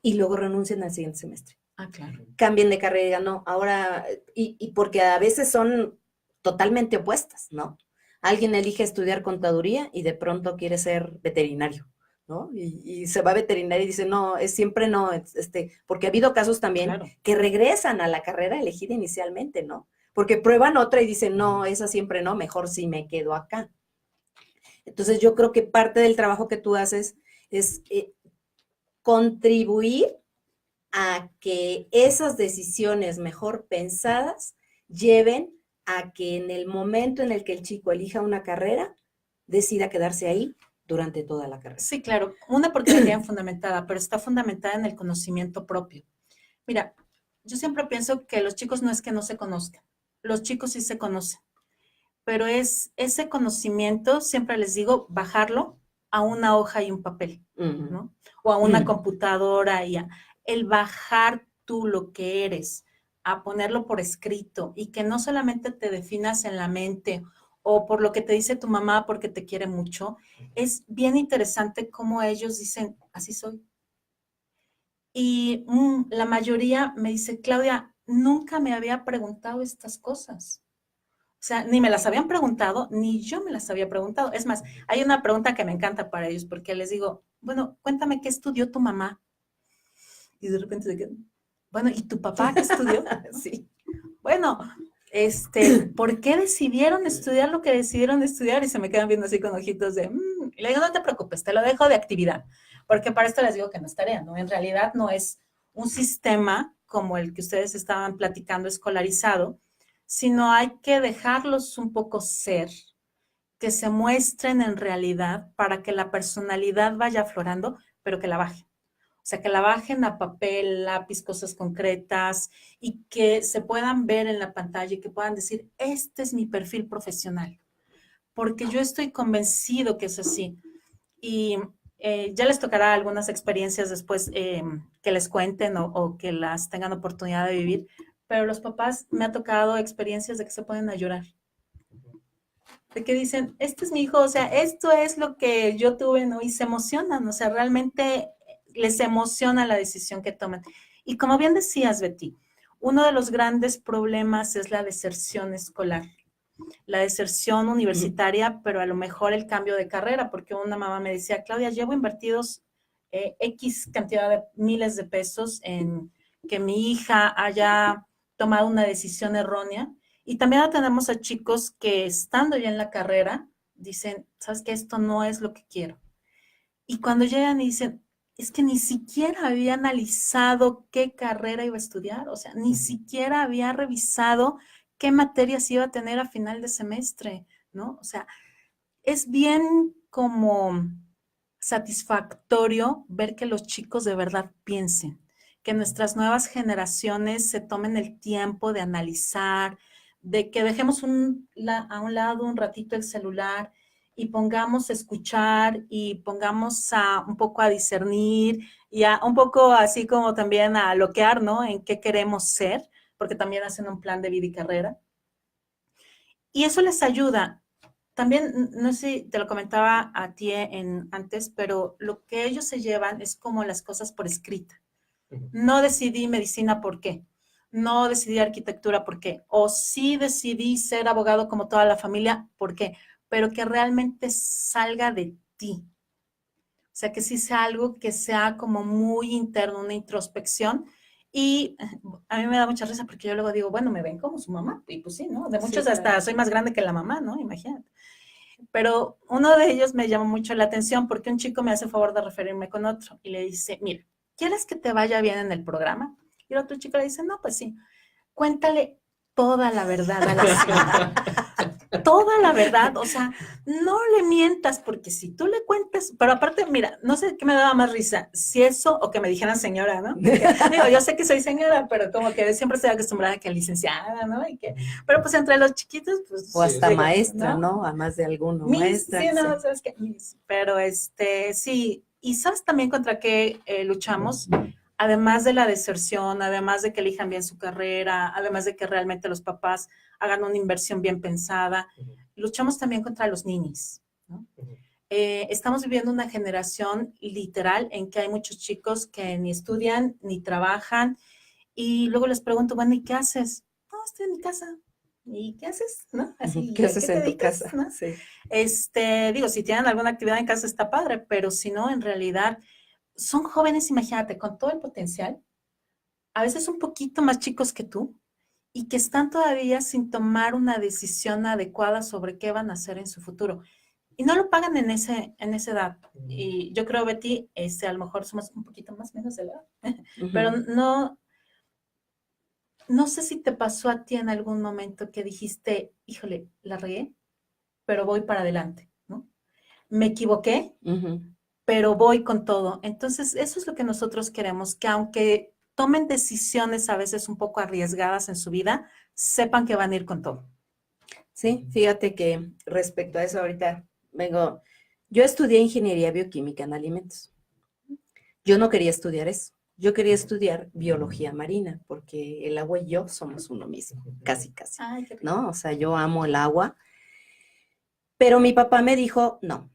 y luego renuncien al siguiente semestre. Ah, claro. Cambien de carrera y digan, no, ahora, y porque a veces son totalmente opuestas, ¿no? Alguien elige estudiar contaduría y de pronto quiere ser veterinario, ¿no? Y se va a veterinaria y dice, no, es siempre no, porque ha habido casos también que regresan a la carrera elegida inicialmente, ¿no? Porque prueban otra y dicen, no, esa siempre no, mejor sí me quedo acá. Entonces yo creo que parte del trabajo que tú haces es contribuir a que esas decisiones mejor pensadas lleven a que en el momento en el que el chico elija una carrera, decida quedarse ahí durante toda la carrera. Sí, claro. Una porque la tienen fundamentada, pero está fundamentada en el conocimiento propio. Mira, yo siempre pienso que los chicos no es que no se conozcan, los chicos sí se conocen, pero es ese conocimiento, siempre les digo, bajarlo a una hoja y un papel, ¿no? O a una computadora el bajar tú lo que eres, a ponerlo por escrito y que no solamente te definas en la mente o por lo que te dice tu mamá porque te quiere mucho, es bien interesante cómo ellos dicen, así soy. Y la mayoría me dice, Claudia, nunca me había preguntado estas cosas. O sea, ni me las habían preguntado, ni yo me las había preguntado. Es más, hay una pregunta que me encanta para ellos, porque les digo, bueno, cuéntame qué estudió tu mamá. Y de repente se quedan, bueno, ¿y tu papá qué estudió? Sí. Bueno, ¿por qué decidieron estudiar lo que decidieron estudiar? Y se me quedan viendo así con ojitos de, Y le digo, no te preocupes, te lo dejo de actividad, porque para esto les digo que no es tarea, ¿no? En realidad no es un sistema como el que ustedes estaban platicando escolarizado, sino hay que dejarlos un poco ser, que se muestren en realidad para que la personalidad vaya aflorando, pero que la bajen. O sea, que la bajen a papel, lápiz, cosas concretas y que se puedan ver en la pantalla y que puedan decir, este es mi perfil profesional, porque yo estoy convencido que es así. Y ya les tocará algunas experiencias después que les cuenten o que las tengan oportunidad de vivir, pero los papás me ha tocado experiencias de que se ponen a llorar, de que dicen, este es mi hijo, o sea, esto es lo que yo tuve, ¿no? Y se emocionan, o sea, realmente les emociona la decisión que toman. Y como bien decías, Betty, uno de los grandes problemas es la deserción escolar, la deserción universitaria, pero a lo mejor el cambio de carrera, porque una mamá me decía, Claudia, llevo invertidos X cantidad de miles de pesos en que mi hija haya tomado una decisión errónea. Y también tenemos a chicos que estando ya en la carrera, dicen, ¿sabes qué? Esto no es lo que quiero. Y cuando llegan y dicen, es que ni siquiera había analizado qué carrera iba a estudiar, o sea, ni siquiera había revisado qué materias iba a tener a final de semestre, ¿no? O sea, es bien como satisfactorio ver que los chicos de verdad piensen, que nuestras nuevas generaciones se tomen el tiempo de analizar, de que dejemos a un lado un ratito el celular y pongamos a escuchar y pongamos un poco a discernir y un poco así como también a loquear, ¿no? En qué queremos ser, porque también hacen un plan de vida y carrera. Y eso les ayuda. También, no sé si te lo comentaba a ti antes, pero lo que ellos se llevan es como las cosas por escrita. No decidí medicina, ¿por qué? No decidí arquitectura, ¿por qué? O sí decidí ser abogado como toda la familia, ¿por qué? Pero que realmente salga de ti. O sea, que sí sea algo que sea como muy interno, una introspección. Y a mí me da mucha risa porque yo luego digo, bueno, me ven como su mamá. Y pues sí, ¿no? De muchos sí, hasta soy más grande que la mamá, ¿no? Imagínate. Pero uno de ellos me llamó mucho la atención porque un chico me hace favor de referirme con otro y le dice, mira, ¿quieres que te vaya bien en el programa? Y el otro chico le dice, no, pues sí, cuéntale toda la verdad a la señora. Toda la verdad, o sea, no le mientas, porque si tú le cuentas, pero aparte, mira, no sé qué me daba más risa, si eso o que me dijeran señora, ¿no? Porque, digo, yo sé que soy señora, pero como que siempre estoy acostumbrada a que licenciada, ¿no? Pero pues entre los chiquitos, pues. O hasta digo, maestra, ¿no? A más de alguno, maestra. Sí, no, sabes qué, pero sí, y sabes también contra qué luchamos, además de la deserción, además de que elijan bien su carrera, además de que realmente los papás hagan una inversión bien pensada, luchamos también contra los ninis, ¿no? Estamos viviendo una generación literal en que hay muchos chicos que ni estudian, ni trabajan, y luego les pregunto, bueno, ¿y qué haces? No, estoy en mi casa. ¿Y qué haces? ¿No? Así, ¿qué haces en tu casa? ¿no? Sí. Digo, si tienen alguna actividad en casa está padre, pero si no, en realidad son jóvenes, imagínate, con todo el potencial, a veces un poquito más chicos que tú, y que están todavía sin tomar una decisión adecuada sobre qué van a hacer en su futuro. Y no lo pagan en esa edad. Y yo creo, Betty, a lo mejor somos un poquito más menos de edad, pero no sé si te pasó a ti en algún momento que dijiste, híjole, la regué, pero voy para adelante, ¿no? me equivoqué, pero voy con todo. Entonces, eso es lo que nosotros queremos, que aunque tomen decisiones a veces un poco arriesgadas en su vida, sepan que van a ir con todo. Sí, fíjate que respecto a eso ahorita yo estudié ingeniería bioquímica en alimentos. Yo no quería estudiar eso. Yo quería estudiar biología marina, porque el agua y yo somos uno mismo, casi, Ay, qué rico. ¿no? O sea, yo amo el agua, pero mi papá me dijo, no,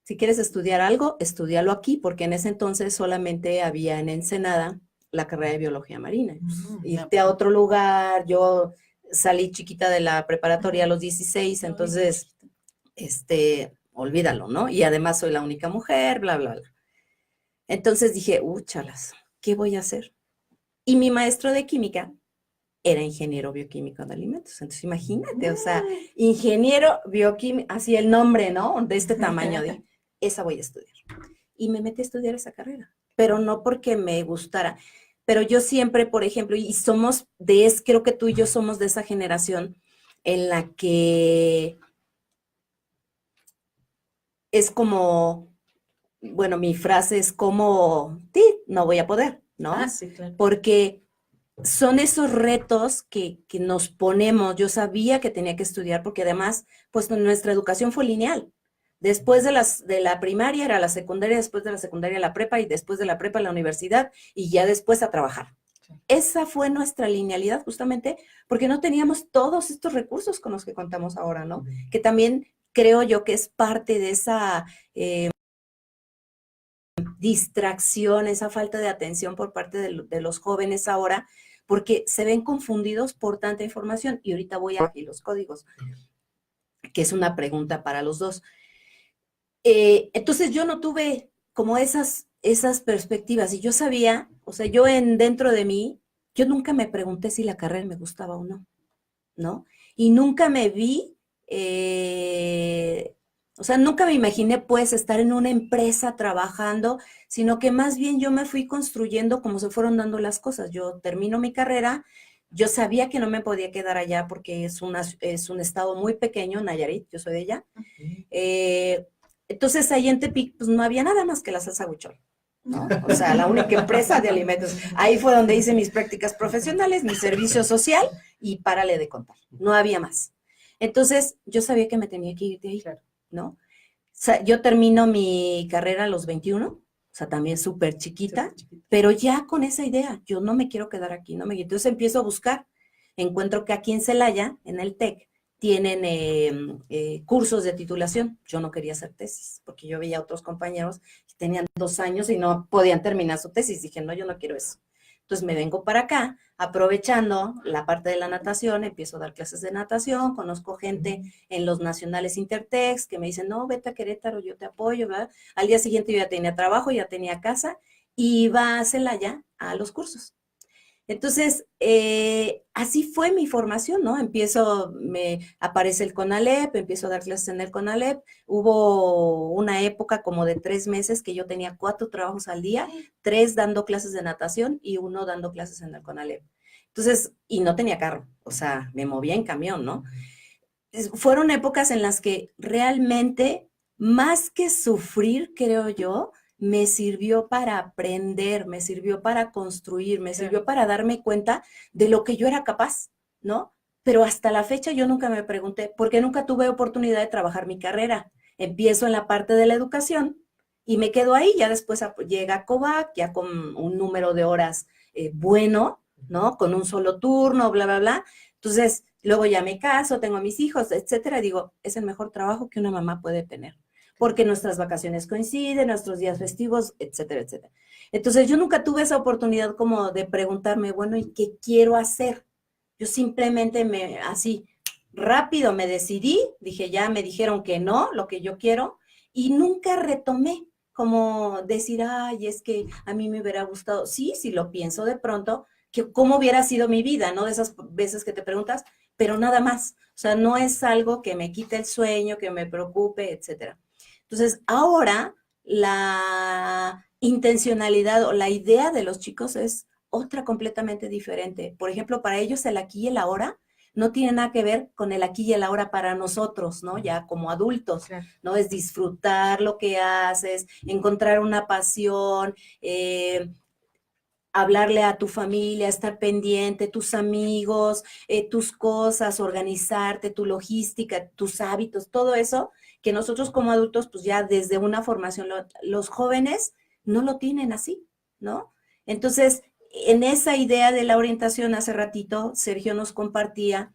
si quieres estudiar algo, estúdialo aquí, porque en ese entonces solamente había en Ensenada la carrera de biología marina. Irte a otro lugar, yo salí chiquita de la preparatoria a los 16, entonces, olvídalo, ¿no? Y además soy la única mujer, bla, bla, bla. Entonces dije, chalas, ¿qué voy a hacer? Y mi maestro de química era ingeniero bioquímico de alimentos. Entonces, imagínate, o sea, ingeniero bioquímico, así el nombre, ¿no? De este tamaño, de esa voy a estudiar. Y me metí a estudiar esa carrera, pero no porque me gustara. Pero yo siempre, por ejemplo, y creo que tú y yo somos de esa generación en la que es como, bueno, mi frase es como, no voy a poder, ¿no? Ah, sí, claro. Porque son esos retos que nos ponemos. Yo sabía que tenía que estudiar porque además, pues nuestra educación fue lineal. Después de la primaria era la secundaria, después de la secundaria la prepa y después de la prepa la universidad y ya después a trabajar. Sí. Esa fue nuestra linealidad justamente porque no teníamos todos estos recursos con los que contamos ahora, ¿no? Que también creo yo que es parte de esa distracción, esa falta de atención por parte de los jóvenes ahora, porque se ven confundidos por tanta información. Y ahorita voy a los códigos, que es una pregunta para los dos. Entonces yo no tuve como esas perspectivas y yo sabía, o sea, dentro de mí, yo nunca me pregunté si la carrera me gustaba o no, ¿no? Y nunca me vi, o sea, nunca me imaginé pues estar en una empresa trabajando, sino que más bien yo me fui construyendo como se fueron dando las cosas. Yo termino mi carrera, yo sabía que no me podía quedar allá porque es un estado muy pequeño, Nayarit, yo soy de allá. Entonces ahí en Tepic pues no había nada más que la salsa huichol, ¿no? O sea, la única empresa de alimentos. Ahí fue donde hice mis prácticas profesionales, mi servicio social y párale de contar. No había más. Entonces yo sabía que me tenía que ir de ahí, ¿no? O sea, yo termino mi carrera a los 21, o sea, también súper chiquita, pero ya con esa idea, yo no me quiero quedar aquí, no me quiero. Entonces empiezo a buscar. Encuentro que aquí en Celaya, en el TEC, tienen cursos de titulación. Yo no quería hacer tesis, porque yo veía a otros compañeros que tenían 2 años y no podían terminar su tesis. Dije, no, yo no quiero eso. Entonces me vengo para acá, aprovechando la parte de la natación, empiezo a dar clases de natación, conozco gente en los nacionales Intertex que me dicen, no, vete a Querétaro, yo te apoyo, ¿verdad? Al día siguiente yo ya tenía trabajo, ya tenía casa, y iba a Celaya a los cursos. Entonces, así fue mi formación, ¿no? Me aparece el CONALEP, empiezo a dar clases en el CONALEP. Hubo una época como de 3 meses que yo tenía 4 trabajos al día, 3 dando clases de natación y 1 dando clases en el CONALEP. Entonces, y no tenía carro, o sea, me movía en camión, ¿no? Fueron épocas en las que realmente, más que sufrir, creo yo, me sirvió para aprender, me sirvió para construir, me sirvió para darme cuenta de lo que yo era capaz, ¿no? Pero hasta la fecha yo nunca me pregunté, porque nunca tuve oportunidad de trabajar mi carrera. Empiezo en la parte de la educación y me quedo ahí, ya después llega COVAC, ya con un número de horas bueno, ¿no? Con un solo turno, bla, bla, bla. Entonces, luego ya me caso, tengo a mis hijos, etcétera. Digo, es el mejor trabajo que una mamá puede tener, porque nuestras vacaciones coinciden, nuestros días festivos, etcétera, etcétera. Entonces, yo nunca tuve esa oportunidad como de preguntarme, bueno, ¿y qué quiero hacer? Yo simplemente así, rápido me decidí, dije, ya me dijeron que no, lo que yo quiero, y nunca retomé como decir, ay, es que a mí me hubiera gustado. Sí, sí lo pienso de pronto, que cómo hubiera sido mi vida, ¿no? De esas veces que te preguntas, pero nada más. O sea, no es algo que me quite el sueño, que me preocupe, etcétera. Entonces, ahora la intencionalidad o la idea de los chicos es otra completamente diferente. Por ejemplo, para ellos el aquí y el ahora no tiene nada que ver con el aquí y el ahora para nosotros, ¿no? Ya como adultos, Claro. ¿no? Es disfrutar lo que haces, encontrar una pasión, hablarle a tu familia, estar pendiente, tus amigos, tus cosas, organizarte, tu logística, tus hábitos, todo eso que nosotros como adultos, pues ya desde una formación, los jóvenes no lo tienen así, ¿no? Entonces, en esa idea de la orientación, hace ratito Sergio nos compartía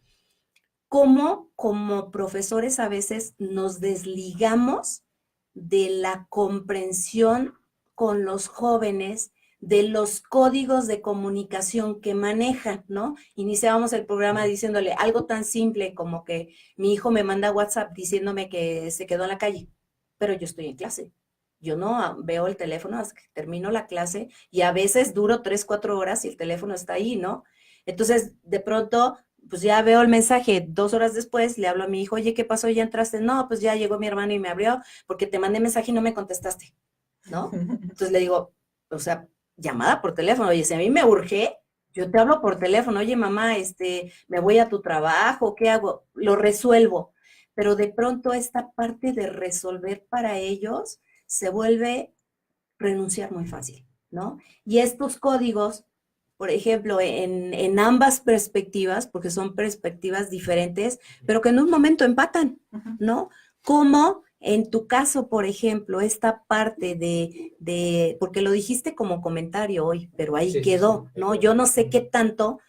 cómo como profesores a veces nos desligamos de la comprensión con los jóvenes de los códigos de comunicación que manejan, ¿no? Iniciábamos el programa diciéndole algo tan simple como que mi hijo me manda WhatsApp diciéndome que se quedó en la calle, pero yo estoy en clase. Yo no veo el teléfono hasta que termino la clase y a veces duro 3, 4 horas y el teléfono está ahí, ¿no? Entonces, de pronto, pues ya veo el mensaje 2 horas después, le hablo a mi hijo, oye, ¿qué pasó? ¿Ya entraste? No, pues ya llegó mi hermano y me abrió porque te mandé mensaje y no me contestaste, ¿no? Entonces le digo, o sea, llamada por teléfono, oye, si a mí me urge, yo te hablo por teléfono, oye, mamá, me voy a tu trabajo, ¿qué hago? Lo resuelvo. Pero de pronto esta parte de resolver para ellos se vuelve renunciar muy fácil, ¿no? Y estos códigos, por ejemplo, en ambas perspectivas, porque son perspectivas diferentes, pero que en un momento empatan, ¿no? Como en tu caso, por ejemplo, esta parte porque lo dijiste como comentario hoy, pero ahí Sí, quedó, sí, ¿no? Yo no sé qué tanto,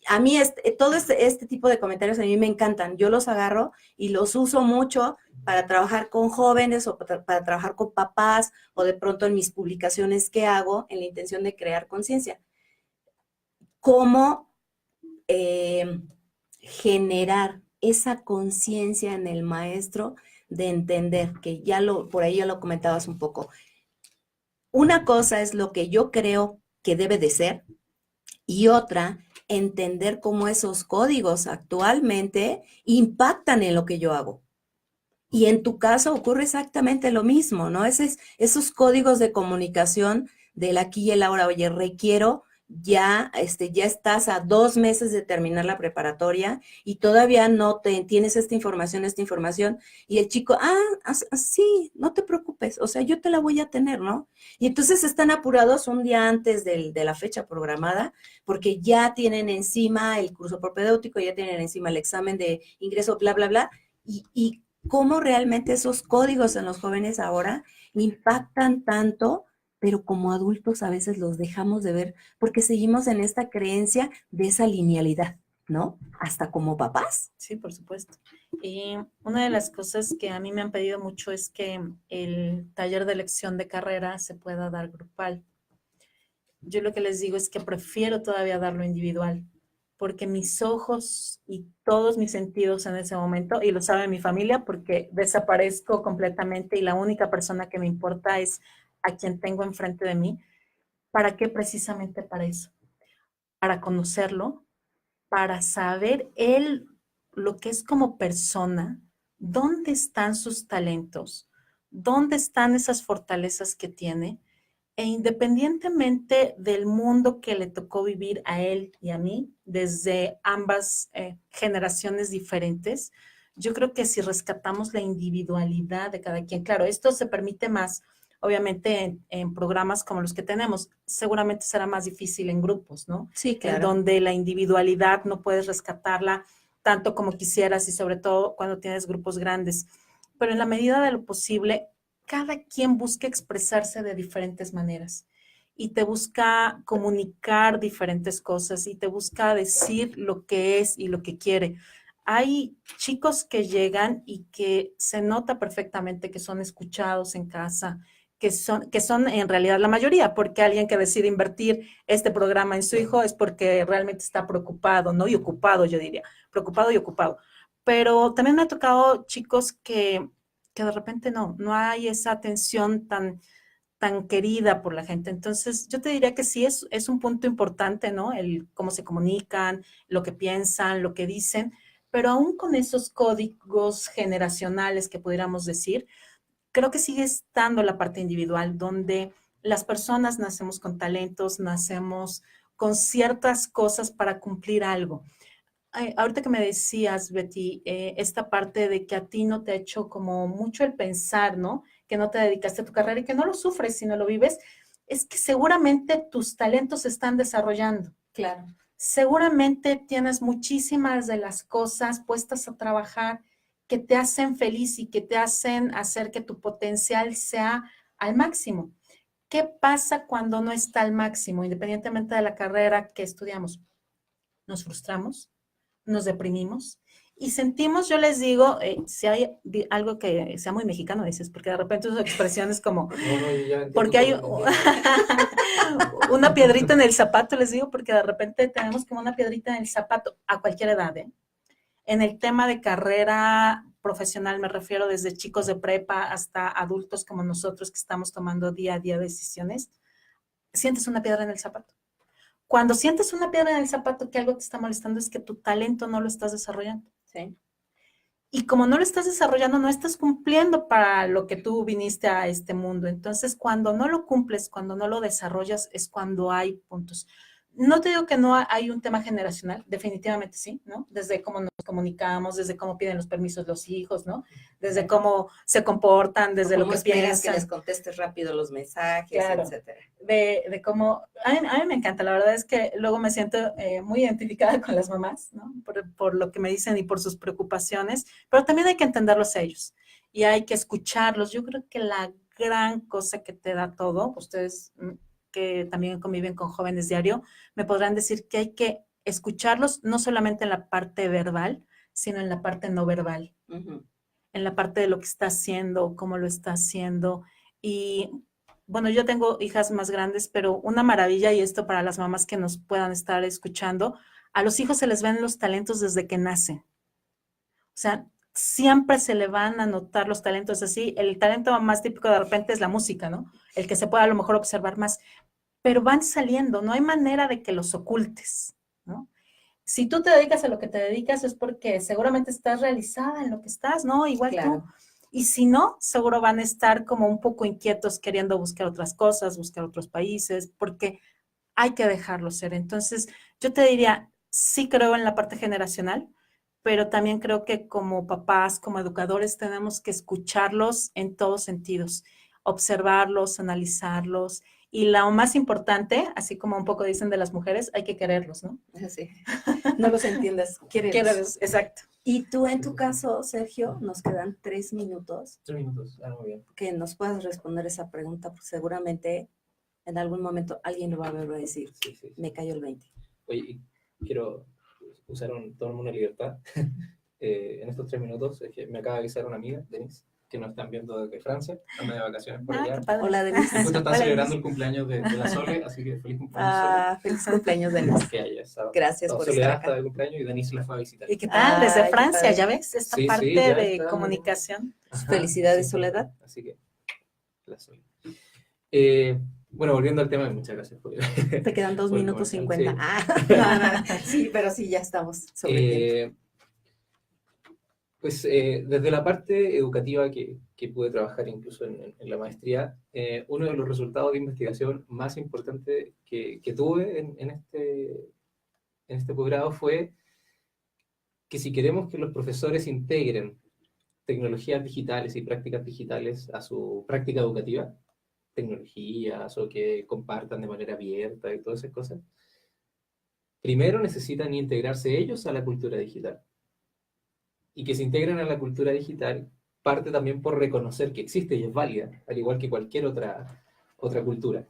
a mí todo este tipo de comentarios a mí me encantan, yo los agarro y los uso mucho para trabajar con jóvenes o para trabajar con papás o de pronto en mis publicaciones que hago en la intención de crear conciencia. ¿Cómo generar esa conciencia en el maestro de entender que por ahí ya lo comentabas un poco? Una cosa es lo que yo creo que debe de ser y otra, entender cómo esos códigos actualmente impactan en lo que yo hago. Y en tu caso ocurre exactamente lo mismo, ¿no? Esos códigos de comunicación del aquí y el ahora, oye, requiero ya estás a 2 meses de terminar la preparatoria y todavía no tienes esta información, y el chico, sí, no te preocupes, o sea, yo te la voy a tener, ¿no? Y entonces están apurados un día antes de la fecha programada, porque ya tienen encima el curso propedéutico, ya tienen encima el examen de ingreso, bla, bla, bla, y cómo realmente esos códigos en los jóvenes ahora impactan tanto, pero como adultos a veces los dejamos de ver porque seguimos en esta creencia de esa linealidad, ¿no? Hasta como papás. Sí, por supuesto. Y una de las cosas que a mí me han pedido mucho es que el taller de elección de carrera se pueda dar grupal. Yo lo que les digo es que prefiero todavía darlo individual, porque mis ojos y todos mis sentidos en ese momento, y lo sabe mi familia, porque desaparezco completamente y la única persona que me importa es a quien tengo enfrente de mí. ¿Para qué? Precisamente para eso, para conocerlo, para saber él lo que es como persona, dónde están sus talentos, dónde están esas fortalezas que tiene, e independientemente del mundo que le tocó vivir a él y a mí, desde ambas generaciones diferentes, yo creo que si rescatamos la individualidad de cada quien, claro, esto se permite más, obviamente, en programas como los que tenemos, seguramente será más difícil en grupos, ¿no? Sí, claro. En donde la individualidad no puedes rescatarla tanto como quisieras y sobre todo cuando tienes grupos grandes. Pero en la medida de lo posible, cada quien busca expresarse de diferentes maneras y te busca comunicar diferentes cosas y te busca decir lo que es y lo que quiere. Hay chicos que llegan y que se nota perfectamente que son escuchados en casa, que son en realidad la mayoría, porque alguien que decide invertir este programa en su hijo es porque realmente está preocupado, ¿no? Y ocupado, yo diría, preocupado y ocupado. Pero también me ha tocado chicos que de repente no hay esa atención tan querida por la gente. Entonces, yo te diría que sí es un punto importante, ¿no? El cómo se comunican, lo que piensan, lo que dicen, pero aún con esos códigos generacionales que pudiéramos decir, creo que sigue estando la parte individual, donde las personas nacemos con talentos, nacemos con ciertas cosas para cumplir algo. ahorita que me decías, Betty, esta parte de que a ti no te ha hecho como mucho el pensar, ¿no? Que no te dedicaste a tu carrera y que no lo sufres, sino lo vives, es que seguramente tus talentos se están desarrollando. Claro. Seguramente tienes muchísimas de las cosas puestas a trabajar que te hacen feliz y que te hacen hacer que tu potencial sea al máximo. ¿Qué pasa cuando no está al máximo, independientemente de la carrera que estudiamos? Nos frustramos, nos deprimimos y sentimos, yo les digo, si hay algo que sea muy mexicano, dices, porque de repente uso expresiones como, porque hay una piedrita en el zapato, les digo, porque de repente tenemos como una piedrita en el zapato a cualquier edad, ¿eh? En el tema de carrera profesional me refiero desde chicos de prepa hasta adultos como nosotros que estamos tomando día a día decisiones, sientes una piedra en el zapato. Cuando sientes una piedra en el zapato que algo te está molestando es que tu talento no lo estás desarrollando. Sí. Y como no lo estás desarrollando, no estás cumpliendo para lo que tú viniste a este mundo. Entonces, cuando no lo cumples, cuando no lo desarrollas, es cuando hay puntos. No te digo que no hay un tema generacional, definitivamente sí, ¿no? Desde cómo nos comunicamos, desde cómo piden los permisos los hijos, ¿no? Desde cómo se comportan, desde lo que piensan. Que les contestes rápido los mensajes, claro, etcétera. De cómo, a mí me encanta, la verdad es que luego me siento muy identificada con las mamás, ¿no? Por lo que me dicen y por sus preocupaciones, pero también hay que entenderlos a ellos y hay que escucharlos. Yo creo que la gran cosa que te da todo, ustedes que también conviven con jóvenes diario, me podrán decir que hay que escucharlos no solamente en la parte verbal, sino en la parte no verbal, en la parte de lo que está haciendo, cómo lo está haciendo. Y bueno, yo tengo hijas más grandes, pero una maravilla, y esto para las mamás que nos puedan estar escuchando, a los hijos se les ven los talentos desde que nacen. O sea, siempre se le van a notar los talentos así. El talento más típico de repente es la música, ¿no? El que se puede a lo mejor observar más, pero van saliendo, no hay manera de que los ocultes, ¿no? Si tú te dedicas a lo que te dedicas es porque seguramente estás realizada en lo que estás, ¿no? Igual claro. Tú. Y si no, seguro van a estar como un poco inquietos queriendo buscar otras cosas, buscar otros países, porque hay que dejarlo ser. Entonces, yo te diría, sí creo en la parte generacional, pero también creo que como papás, como educadores, tenemos que escucharlos en todos sentidos, observarlos, analizarlos. Y lo más importante, así como un poco dicen de las mujeres, hay que quererlos, ¿no? Sí. No los entiendas, quererlos. Exacto. Y tú en tu caso, Sergio, nos quedan 3 minutos. 3 minutos, muy bien. Que nos puedas responder esa pregunta, porque seguramente en algún momento alguien lo va a ver y va a decir, sí. Me cayó el 20. Oye, quiero usar tomarme una libertad. En estos 3 minutos, es que me acaba de avisar una amiga, Denise, que nos están viendo desde Francia, anda de vacaciones por allá. Hola, Denise. Justo están celebrando el cumpleaños de la Sole, así que feliz cumpleaños, Sole. Feliz cumpleaños, Denise. Gracias por estar acá. Está de cumpleaños y Denise la fue a visitar. ¿Y qué tal? Desde Francia, ¿ya ves? Esta parte de comunicación. Ajá, felicidades, Soledad. Así que, la Sole. Bueno, volviendo al tema, muchas gracias. Te quedan 2 minutos 50. Sí, pero sí, ya estamos sobre Pues desde la parte educativa que pude trabajar incluso en la maestría, uno de los resultados de investigación más importantes que tuve en este posgrado fue que si queremos que los profesores integren tecnologías digitales y prácticas digitales a su práctica educativa, tecnologías o que compartan de manera abierta y todas esas cosas, primero necesitan integrarse ellos a la cultura digital. Y que se integren a la cultura digital parte también por reconocer que existe y es válida, al igual que cualquier otra cultura.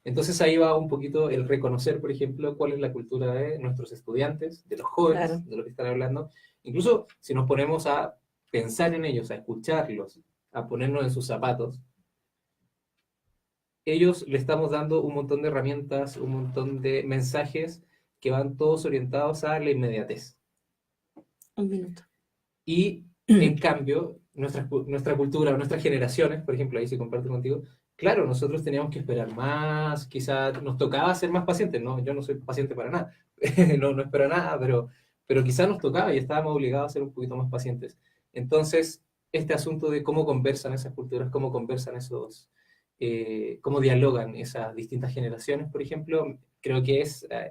Entonces ahí va un poquito el reconocer, por ejemplo, cuál es la cultura de nuestros estudiantes, de los jóvenes, claro, de los que están hablando. Incluso si nos ponemos a pensar en ellos, a escucharlos, a ponernos en sus zapatos, ellos le estamos dando un montón de herramientas, un montón de mensajes que van todos orientados a la inmediatez. 1 minuto. Y en cambio, nuestra cultura, nuestras generaciones, por ejemplo, ahí sí comparto contigo, claro, nosotros teníamos que esperar más, quizás nos tocaba ser más pacientes, no, yo no soy paciente para nada, no espero nada, pero quizás nos tocaba y estábamos obligados a ser un poquito más pacientes. Entonces, este asunto de cómo conversan esas culturas, cómo conversan cómo dialogan esas distintas generaciones, por ejemplo, creo que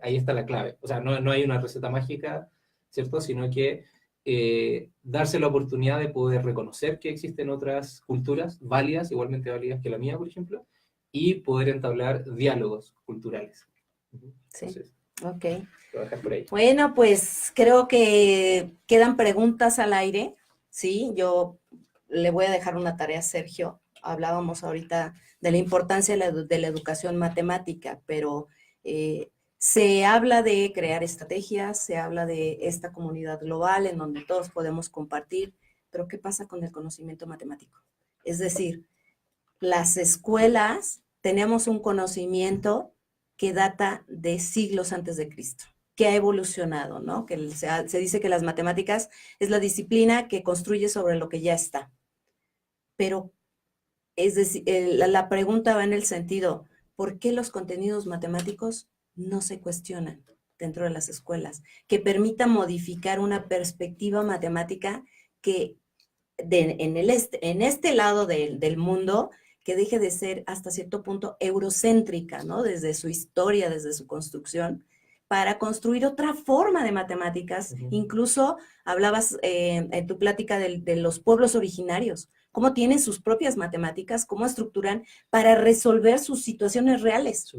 ahí está la clave. O sea, no hay una receta mágica, ¿cierto? Sino que darse la oportunidad de poder reconocer que existen otras culturas válidas, igualmente válidas que la mía, por ejemplo, y poder entablar diálogos culturales. Sí, entonces, ok. lo voy a dejar por ahí. Bueno, pues creo que quedan preguntas al aire, ¿sí? Yo le voy a dejar una tarea a Sergio. Hablábamos ahorita de la importancia de la educación matemática, pero se habla de crear estrategias, se habla de esta comunidad global en donde todos podemos compartir, pero ¿qué pasa con el conocimiento matemático? Es decir, las escuelas tenemos un conocimiento que data de siglos antes de Cristo, que ha evolucionado, ¿no? Que se dice que las matemáticas es la disciplina que construye sobre lo que ya está. Pero, es decir, la pregunta va en el sentido, ¿por qué los contenidos matemáticos no se cuestionan dentro de las escuelas? Que permita modificar una perspectiva matemática que en este lado del mundo, que deje de ser hasta cierto punto eurocéntrica, ¿no? Desde su historia, desde su construcción, para construir otra forma de matemáticas. Incluso hablabas en tu plática de los pueblos originarios, cómo tienen sus propias matemáticas, cómo estructuran para resolver sus situaciones reales.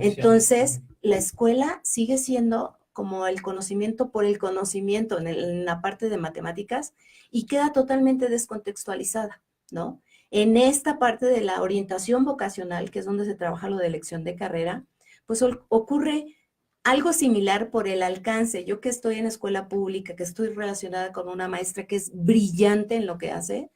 Entonces, la escuela sigue siendo como el conocimiento por el conocimiento en la parte de matemáticas y queda totalmente descontextualizada, ¿no? En esta parte de la orientación vocacional, que es donde se trabaja lo de elección de carrera, pues ocurre algo similar por el alcance. Yo que estoy en escuela pública, que estoy relacionada con una maestra que es brillante en lo que hace,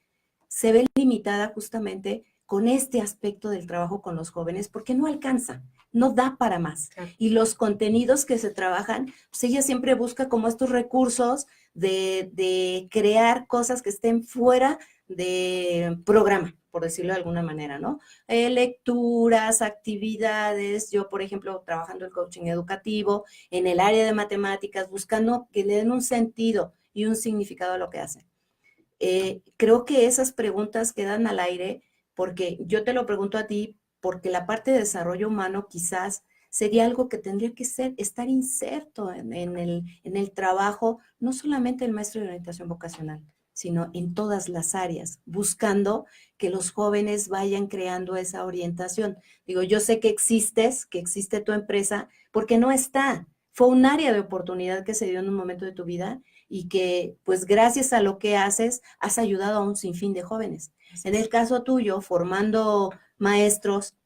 se ve limitada justamente con este aspecto del trabajo con los jóvenes porque no alcanza, no da para más. Claro. Y los contenidos que se trabajan, pues ella siempre busca como estos recursos de crear cosas que estén fuera de programa, por decirlo de alguna manera, ¿no? Lecturas, actividades, yo, por ejemplo, trabajando el coaching educativo en el área de matemáticas, buscando que le den un sentido y un significado a lo que hacen. Creo que esas preguntas quedan al aire porque yo te lo pregunto a ti, porque la parte de desarrollo humano quizás sería algo que tendría que estar inserto en el trabajo, no solamente el maestro de orientación vocacional, sino en todas las áreas, buscando que los jóvenes vayan creando esa orientación. Digo, yo sé que existe tu empresa, porque no está. Fue un área de oportunidad que se dio en un momento de tu vida y que, pues, gracias a lo que haces, has ayudado a un sinfín de jóvenes. En el caso tuyo, formando maestros,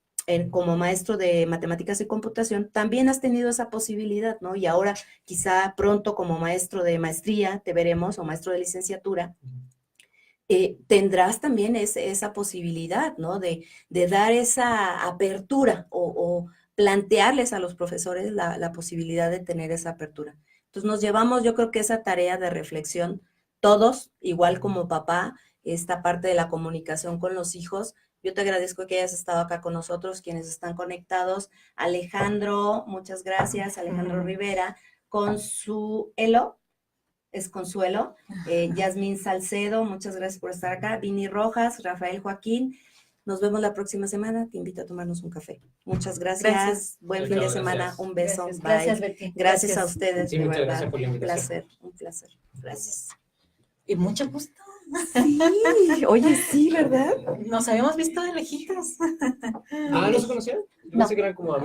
como maestro de matemáticas y computación, también has tenido esa posibilidad, ¿no? Y ahora quizá pronto como maestro de maestría, te veremos, o maestro de licenciatura, tendrás también esa posibilidad, ¿no? De dar esa apertura o plantearles a los profesores la posibilidad de tener esa apertura. Entonces nos llevamos, yo creo que esa tarea de reflexión, todos, igual como papá, esta parte de la comunicación con los hijos. Yo te agradezco que hayas estado acá con nosotros, quienes están conectados. Alejandro, muchas gracias. Alejandro Rivera, Consuelo, es Consuelo. Yasmín Salcedo, muchas gracias por estar acá. Vini Rojas, Rafael Joaquín. Nos vemos la próxima semana. Te invito a tomarnos un café. Muchas gracias. Buen fin de semana. Gracias. Un beso. Gracias. Bye. Gracias, Betty. Gracias a ustedes. Sí, de muchas verdad. gracias por la invitación. Un placer. Gracias. Y mucho gusto. Sí, oye, sí, ¿verdad? Nos habíamos visto de lejitos. ¿No se conocían? Yo pensé que eran como